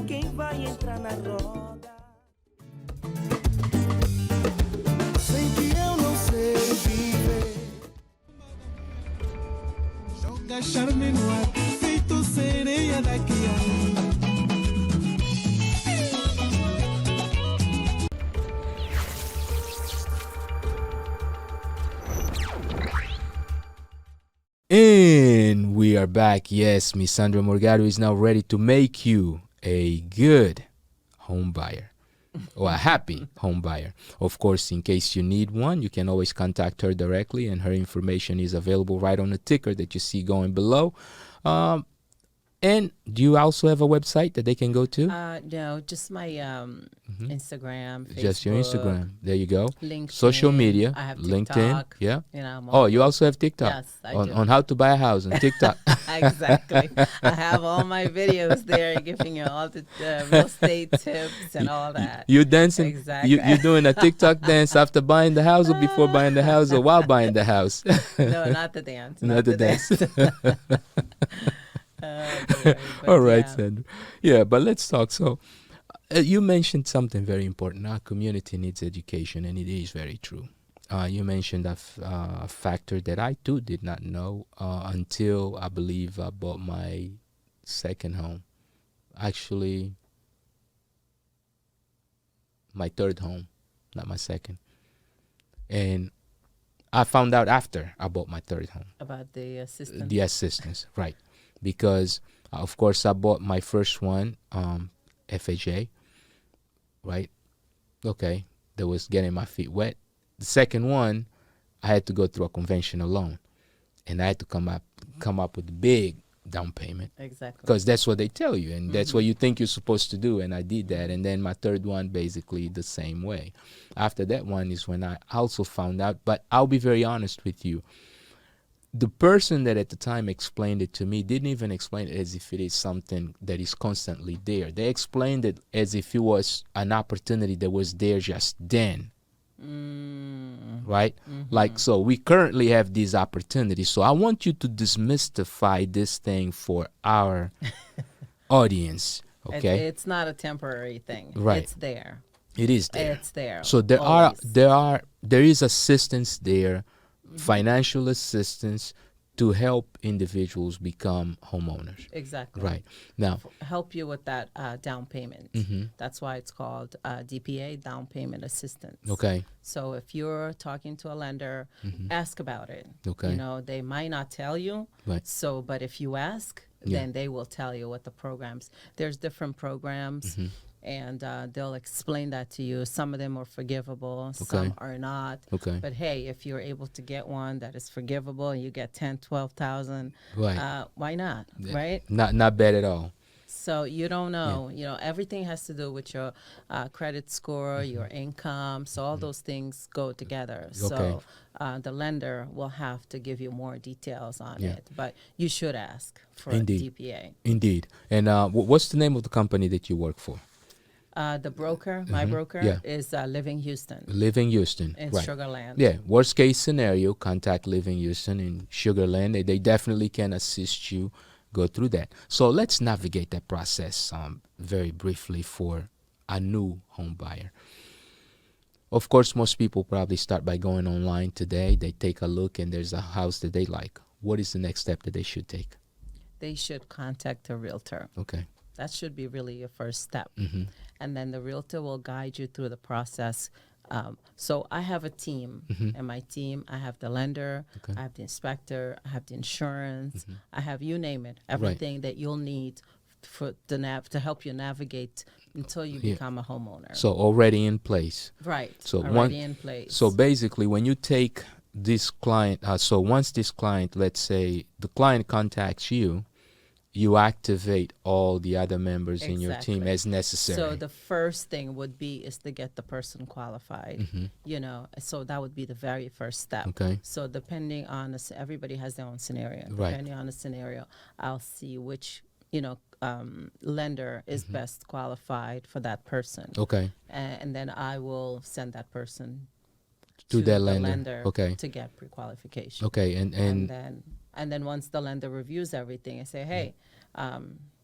Quem vai entrar na roda? Sei que eu não sei viver. Joga charme no ar, feito sereia daqui a And we are back. Yes, Miss Sandra Morgado is now ready to make you a good home buyer or a happy home buyer. Of course, in case you need one, you can always contact her directly, and her information is available right on the ticker that you see going below. And do you also have a website that they can go to? No, just my Instagram, Facebook. Just your Instagram. There you go. LinkedIn. Social media. I have LinkedIn. TikTok. Yeah. You know, Oh, you also have TikTok? Yes, I on, do. on how to buy a house on TikTok. Exactly. I have all my videos there giving you all the real estate tips and all that. You dancing? Exactly. You're doing a TikTok dance after buying the house or before buying the house or while buying the house? No, not the dance. Not the dance. But All right, yeah. Sandra. Yeah, but let's talk. So you mentioned something very important. Our community needs education, and it is very true. You mentioned a factor that I too did not know until I believe I bought my second home. Actually, my third home, not my second. And I found out after I bought my third home. About the assistant. The assistance, right? Because of course I bought my first one, FHA, right? Okay, that was getting my feet wet. The second one, I had to go through a conventional loan, and I had to come up with a big down payment. Exactly. Because that's what they tell you, and that's what you think you're supposed to do, and I did that. And then my third one, basically the same way. After that one is when I also found out, but I'll be very honest with you, the person that at the time explained it to me didn't even explain it as if it is something that is constantly there. They explained it as if it was an opportunity that was there just then. Right? Like, so we currently have these opportunities. So I want you to demystify this thing for our audience. Okay? It's not a temporary thing. Right. It's there. It is there. It's there. So there always. there is assistance there, financial assistance to help individuals become homeowners. Exactly. Right. Now, Help you with that down payment. Mm-hmm. That's why it's called DPA, down payment assistance. okay. So if you're talking to a lender, ask about it. Okay. You know, they might not tell you. Right. So, but if you ask, Yeah. then they will tell you what the programs. There's different programs, and they'll explain that to you. Some of them are forgivable, some are not. Okay. But hey, if you're able to get one that is forgivable and you get 10, 12,000, Right. why not? Yeah. Right? Not bad at all. So you don't know, you know, everything has to do with your credit score, your income. So all those things go together. So the lender will have to give you more details on Yeah. it, but you should ask for Indeed. DPA. Indeed. And what's the name of the company that you work for? The broker, my broker, Yeah. is Living Houston Living Houston. in Right. Sugarland. Yeah. Worst case scenario, contact Living Houston in Sugarland. They definitely can assist you go through that. So let's navigate that process very briefly for a new home buyer. Of course, most people probably start by going online today. They take a look and there's a house that they like. What is the next step that they should take? They should contact a realtor. Okay. That should be really your first step. Mm-hmm. And then the realtor will guide you through the process. So I have a team, and my team, I have the lender, Okay. I have the inspector, I have the insurance, I have you name it, everything that you'll need for to help you navigate until you Yeah. become a homeowner. So already in place. Right. So already in place. So basically, when you take this client, so once this client, let's say the client contacts you, you activate all the other members in your team Exactly. as necessary. So the first thing would be is to get the person qualified, you know. So that would be the very first step. Okay. So depending on everybody has their own scenario. Right. Depending on the scenario, I'll see which, you know, lender is best qualified for that person. Okay. And then I will send that person To that the lender. Okay. to get pre-qualification. Okay. And then once the lender reviews everything, I say, hey,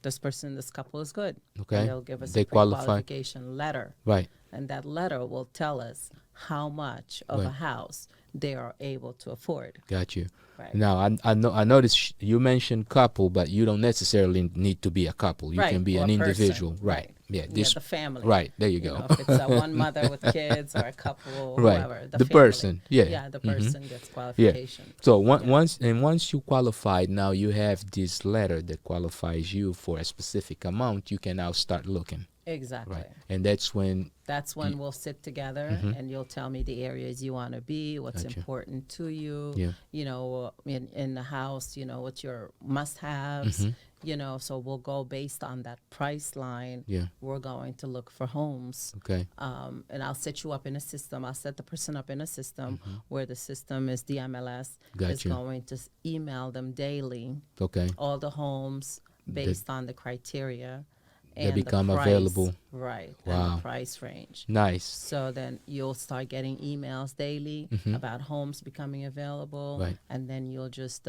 this person, this couple is good. Okay. And they'll give us They a qualify. pre-qualification letter. Right. And that letter will tell us how much of a Right. house they are able to afford. Got you. Right. Now, I noticed you mentioned couple, but you don't necessarily need to be a couple. You Right, can be or an a person. individual. Right. Yeah. Yeah, This. the family. Right. There you You go. know, if it's one mother with kids or a couple, Right. whoever. The family. person, yeah. Yeah, the person gets Yeah. qualification. So Yeah. once you qualified, now you have this letter that qualifies you for a specific amount. You can now start looking. Exactly. Right. And that's when. That's when we'll sit together and you'll tell me the areas you want to be, what's Gotcha. important to you, Yeah. you know, in the house, you know, what's your must-haves, you know, so we'll go based on that price line. Yeah. We're going to look for homes. Okay. And I'll set you up in a system. I'll set the person up in a system where the system is the MLS is Gotcha. going to email them daily Okay. all the homes based on the criteria That and the become price, available. right? Wow. And the price range. Nice. So then you'll start getting emails daily about homes becoming available. Right. And then you'll just,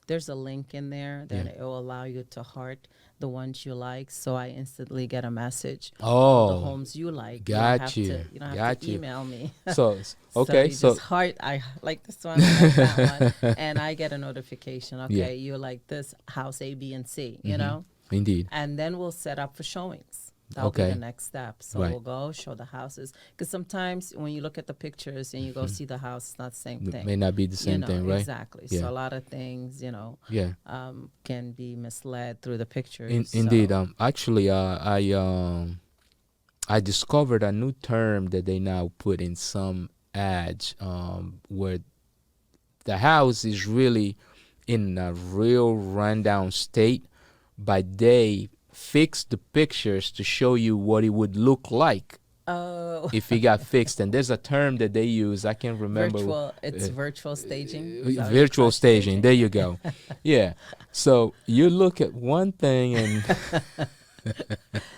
there's a link in there that it will allow you to heart the ones you like. So I instantly get a message. Oh, The homes you like. got you. You don't have Got to you. email me. So okay. you So just heart, I like this one, I like that one. And I get a notification. Okay, you like this house A, B, and C, you know? indeed. And then we'll set up for showings. That'll be Okay. the next step. So Right. we'll go show the houses. Because sometimes when you look at the pictures and you go see the house, it's not the same thing. May not be the same you know, thing, right? Exactly. Yeah. So a lot of things, you know, Yeah. can be misled through the pictures. Indeed. So- Actually, I discovered a new term that they now put in some ads, where the house is really in a real rundown state, but they fix the pictures to show you what it would look like Oh, if it got fixed. And there's a term that they use. I can't remember. virtual. It's virtual staging. Is that what you Virtual call staging. There you go. Yeah. So you look at one thing and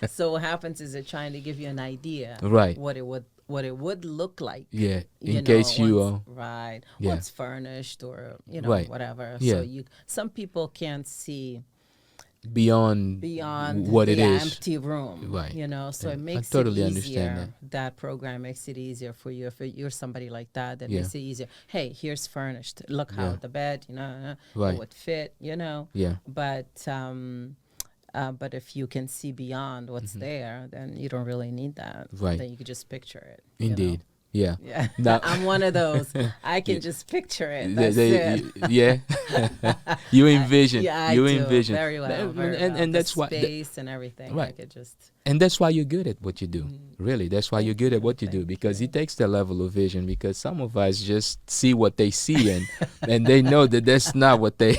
So what happens is they're trying to give you an idea, Right. What it would look like. yeah, in you case know, you once- right yeah. once furnished or you know Right. whatever. Yeah. So some people can't see beyond what the it is. empty room, Right. you know, so Yeah, it I makes totally it understand easier. That program makes it easier for you. If you're somebody like that, that Yeah. makes it easier. Hey, here's furnished. Look how Yeah. the bed, you know, Right. it would fit, you know. Yeah. But if you can see beyond what's there, then you don't really need that. Right. Then you could just picture it. you know? Indeed. Yeah. Yeah. Now, I'm one of those. I can just picture it. That's it. yeah. You envision. Yeah, I you do. envision. Very well. Very and well. that's the why. space and everything. Right. I could just. And that's why you're good at what you do. Really, that's why you're good at what you do, Thank because you. it takes that level of vision. Because some of us just see what they see, and they know that that's not what they.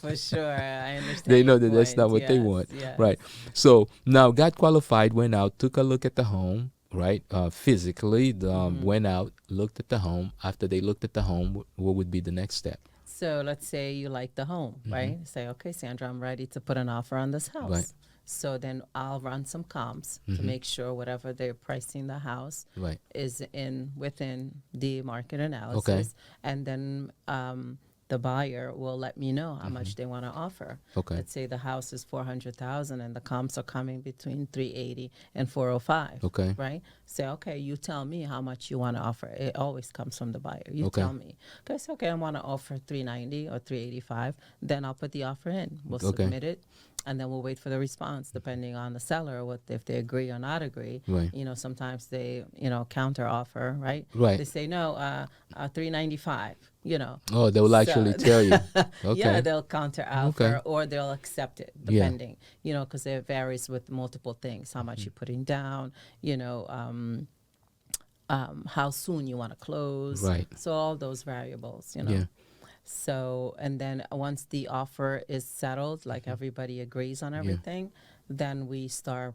For sure, I understand. They know your that that's not point. what they Yes, want. yes. Right. So now got qualified, went out, took a look at the home, right? Physically, went out, looked at the home. After they looked at the home, what would be the next step? So let's say you like the home, right? Say, okay, Sandra, I'm ready to put an offer on this house. Right. So then I'll run some comps to make sure whatever they're pricing the house Right. is within the market analysis. And then the buyer will let me know how much they want to offer. Okay. Let's say the house is 400,000 and the comps are coming between 380 and 405. Okay. Right? Say, okay, you tell me how much you want to offer. It always comes from the buyer. You Okay. tell me. Okay, so okay, I want to offer 390 or 385. Then I'll put the offer in. We'll Okay. submit it. And then we'll wait for the response, depending on the seller, what if they agree or not agree. Right. You know, sometimes they, counter offer, right? Right. They say no, 395. You know. Oh, they will actually tell you. Okay. Yeah, they'll counter offer Okay. or they'll accept it, Yeah. depending. You know, because it varies with multiple things: how much you're putting down. You know. How soon you want to close. Right. So all those variables, you know. Yeah. So, and then once the offer is settled, like everybody agrees on everything, then we start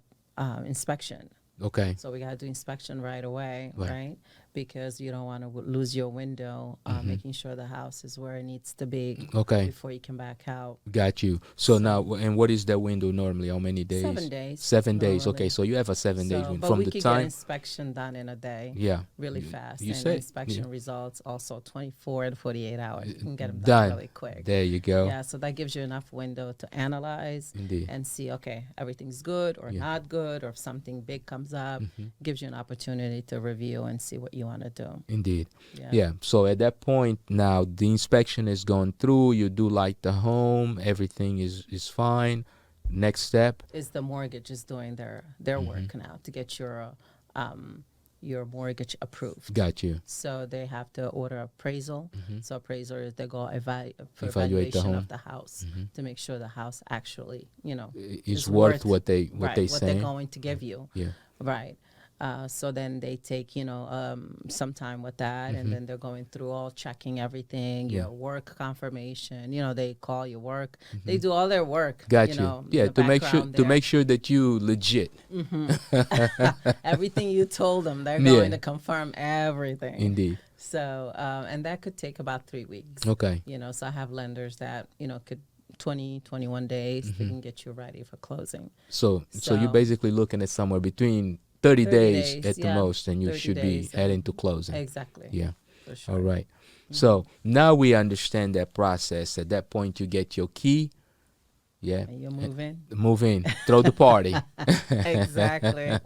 inspection. Okay. So we got to do inspection right away, Right. right? Because you don't want to lose your window, making sure the house is where it needs to be Okay. before you can back out. Got you. So now, and what is that window normally? How many days? 7 days. 7 days. normally. Okay, so you have a 7 days So, window but from we the could get time. inspection done in a day. Yeah. Really You- fast. you and said, inspection yeah. results also 24 to 48 hours. You can get them Done. done really quick. There you go. Yeah, so that gives you enough window to analyze Indeed. and see, okay, everything's good or Yeah. not good, or if something big comes up, gives you an opportunity to review and see what you want to do. Indeed. Yeah. Yeah. So at that point, now the inspection is gone through. You do like the home. Everything is fine. Next step. Is the mortgage is doing their work now to get your mortgage approved. Got you. So they have to order appraisal. So appraiser is they go for Evaluate the evaluation home. of the house to make sure the house actually, Is worth what they right, they what saying. they're going to give you. Yeah. Right. So then they take, some time with that, and then they're going through all checking everything, Yeah. your work confirmation. They call your work. They do all their work. Got you. Yeah. the To make sure background there. make sure that you legit. Everything you told them, they're Yeah. going to confirm everything. Indeed. So, and that could take about 3 weeks. Okay. So I have lenders that, could 20, 21 days, they can get you ready for closing. So you're So- basically looking at somewhere between 30 days at the yeah, most, and you 30 should be days, heading to closing. Exactly. Yeah. For sure. All right. So now we understand that process. At that point, you get your key. Yeah. And you move in. Move in. Throw the party. Exactly.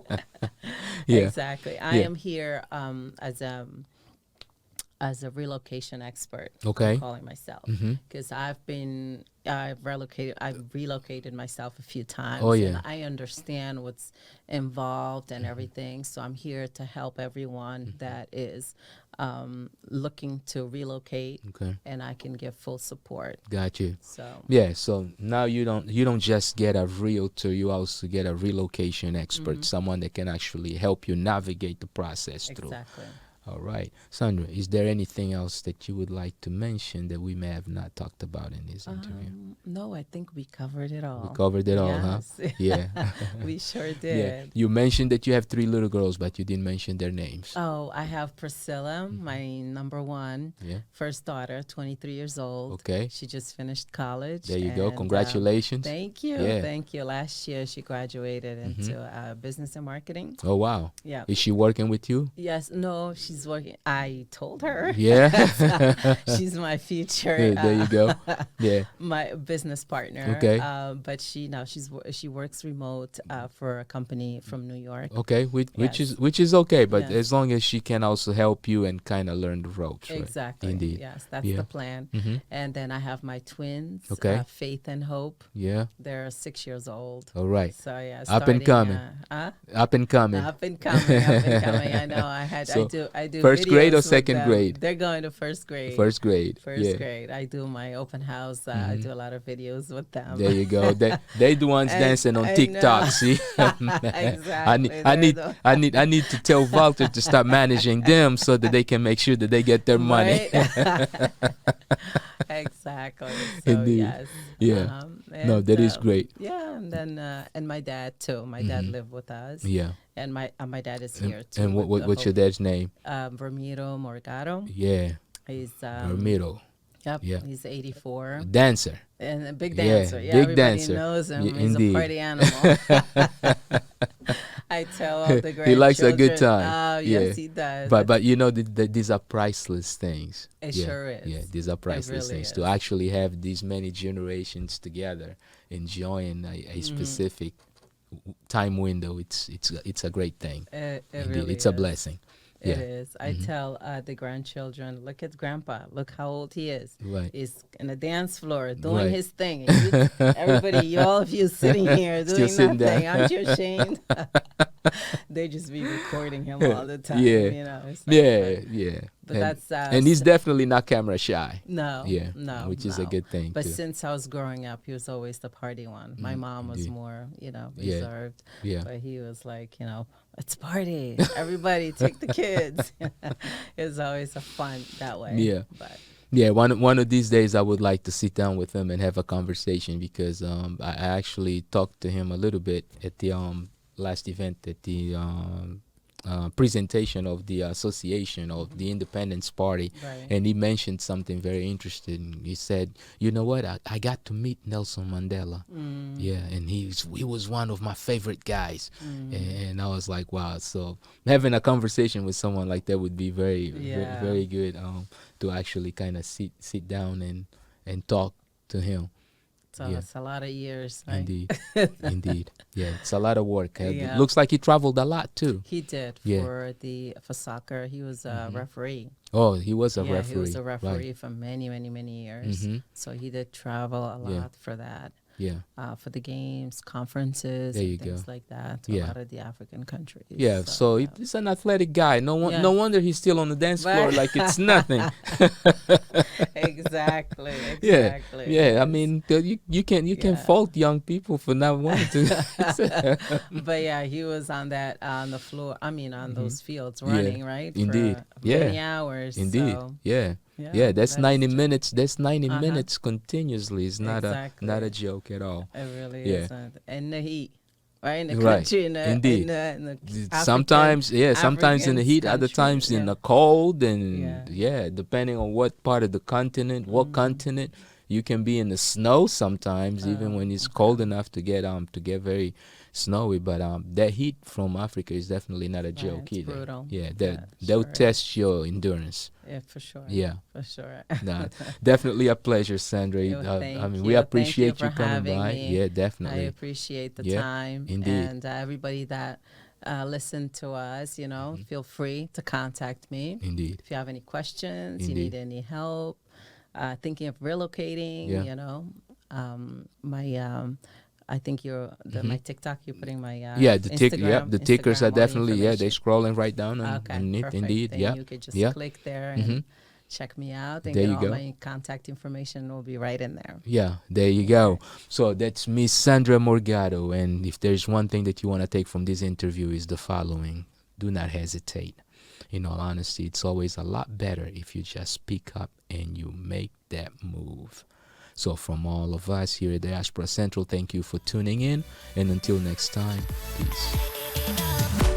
Yeah. Exactly. I Yeah. am here as a relocation expert. Okay. I'm calling myself because I've relocated myself a few times. Oh, yeah. And I understand what's involved and everything. So I'm here to help everyone that is looking to relocate, Okay. and I can give full support. Got you. So Yeah. So now you don't just get a realtor. You also get a relocation expert, someone that can actually help you navigate the process through. exactly. All right. Sandra, is there anything else that you would like to mention that we may have not talked about in this interview? No, I think we covered it all. We covered it all, huh? Yes. Yeah. We sure Yeah. did. You mentioned that you have 3 little girls, but you didn't mention their names. Oh, I have Priscilla, my number one, Yeah. first daughter, 23 years old. Okay. She just finished college. There you go. and, Congratulations. thank you. Yeah. Thank you. Last year, she graduated into business and marketing. Oh, wow. Yeah. Is she working with you? Yes. No, she's she's working. I told her. Yeah. She's my future. There you go. Yeah. My business partner. Okay. But she works remote for a company from New York. Okay, which is okay, but as long as she can also help you and kind of learn the ropes. Right? Exactly. Indeed. Yes, that's the plan. And then I have my twins. Okay. Faith and Hope. Yeah. They're 6 years old. All right. So yeah, Up and coming. Up and coming. Up and coming. Up and coming. I know. I do. First grade or videos with second them. grade? They're going to first grade. First grade. First grade. I do my open house. I do a lot of videos with them. There you go. They the ones dancing on TikTok. See, exactly. I need to tell Walter to stop managing them so that they can make sure that they get their money. Right? Exactly. So Indeed. yes. Yeah. No, that is great. Yeah, and then and my dad too. My dad lived with us. Yeah. And my dad is here too. And what's your dad's name? Ramiro Morgado. Yeah. He's Ramiro. Yep. Yeah. He's 84. Dancer. And a big dancer. Yeah, big everybody dancer. knows him. Yeah, He's indeed. a party animal. I tell all the grandchildren. He likes a good time. Yes, he does. But you know these are priceless things. It sure is. Yeah, these are priceless really things is. to actually have these many generations together enjoying a specific time window. It's a great thing. It Indeed. really It's a is. blessing. It Yeah. is. I tell the grandchildren, look at Grandpa. Look how old he is. Right. He's in the dance floor doing Right. his thing. And everybody, all of you sitting here Still doing sitting nothing. down. Aren't you ashamed? They just be recording him all the time. Yeah. You know, it's like Yeah, that. yeah. But and, that's and he's definitely not camera shy. No. Yeah. No. Which is a no. good thing. But too. since I was growing up, he was always the party one. My mom was indeed. more, Yeah. reserved. Yeah. But he was like, let's party. Everybody take the kids. It was always a fun that way. Yeah. But Yeah, one of these days I would like to sit down with him and have a conversation because I actually talked to him a little bit at the last event at the presentation of the association of the Independence Party, Right. and he mentioned something very interesting. He said, "You know what? I got to meet Nelson Mandela. Yeah, and he was one of my favorite guys." And I was like, wow. So having a conversation with someone like that would be very very good to actually kind of sit down and talk to him. So Yeah. it's a lot of years. Right? Indeed. Indeed. Yeah, it's a lot of work. Yeah. It looks like he traveled a lot too. He did Yeah. for soccer. He was a referee. Oh, he was a referee. He was a Right. referee for many, many, many years. So he did travel a lot for that. Yeah. For the games, conferences, There and you things go. like that. To Yeah. a lot of the African countries. Yeah, so he's an athletic guy. No wonder he's still on the dance floor Right. like it's nothing. exactly. Yeah, Exactly. yeah. I mean, you can fault young people for not wanting to. But yeah, he was on the floor. I mean, on those fields running, right? Indeed. For Yeah. many hours. Indeed. So, Yeah. yeah, Yeah, that's that's 90 true. minutes. That's 90 minutes continuously. It's not Exactly. a joke at all. It really Yeah. isn't. And the heat, right? In the Right. country, in the, Indeed. in the Sometimes sometimes in the African heat, other country, times in yeah. the cold, and Yeah. depending on what part of the continent, what continent. You can be in the snow sometimes, even when it's cold enough to get very snowy. But that heat from Africa is definitely not a joke it's either. brutal. Yeah, Yeah, they'll sure is. test your endurance. Yeah, for sure. Yeah. For sure. Nah, definitely a pleasure, Sandra. Thank I mean, you. we appreciate Thank you you for coming having by. me. Yeah, I definitely. appreciate the Yeah, time. indeed. And everybody that listened to us, feel free to contact me. Indeed. If you have any questions, Indeed. you need any help, thinking of relocating, Yeah. I think my TikTok, you're putting my The Instagram, tickers are all the definitely they're information. scrolling right down Okay, underneath. perfect. Indeed. Then Yeah. you could just Yeah. click there and check me out, and There get you all go. my contact information will be right in there. Yeah, there you go. So that's Miss Sandra Morgado. And if there's one thing that you want to take from this interview is the following: do not hesitate. In all honesty, it's always a lot better if you just speak up and you make that move. So from all of us here at Diaspora Central, thank you for tuning in. And until next time, peace.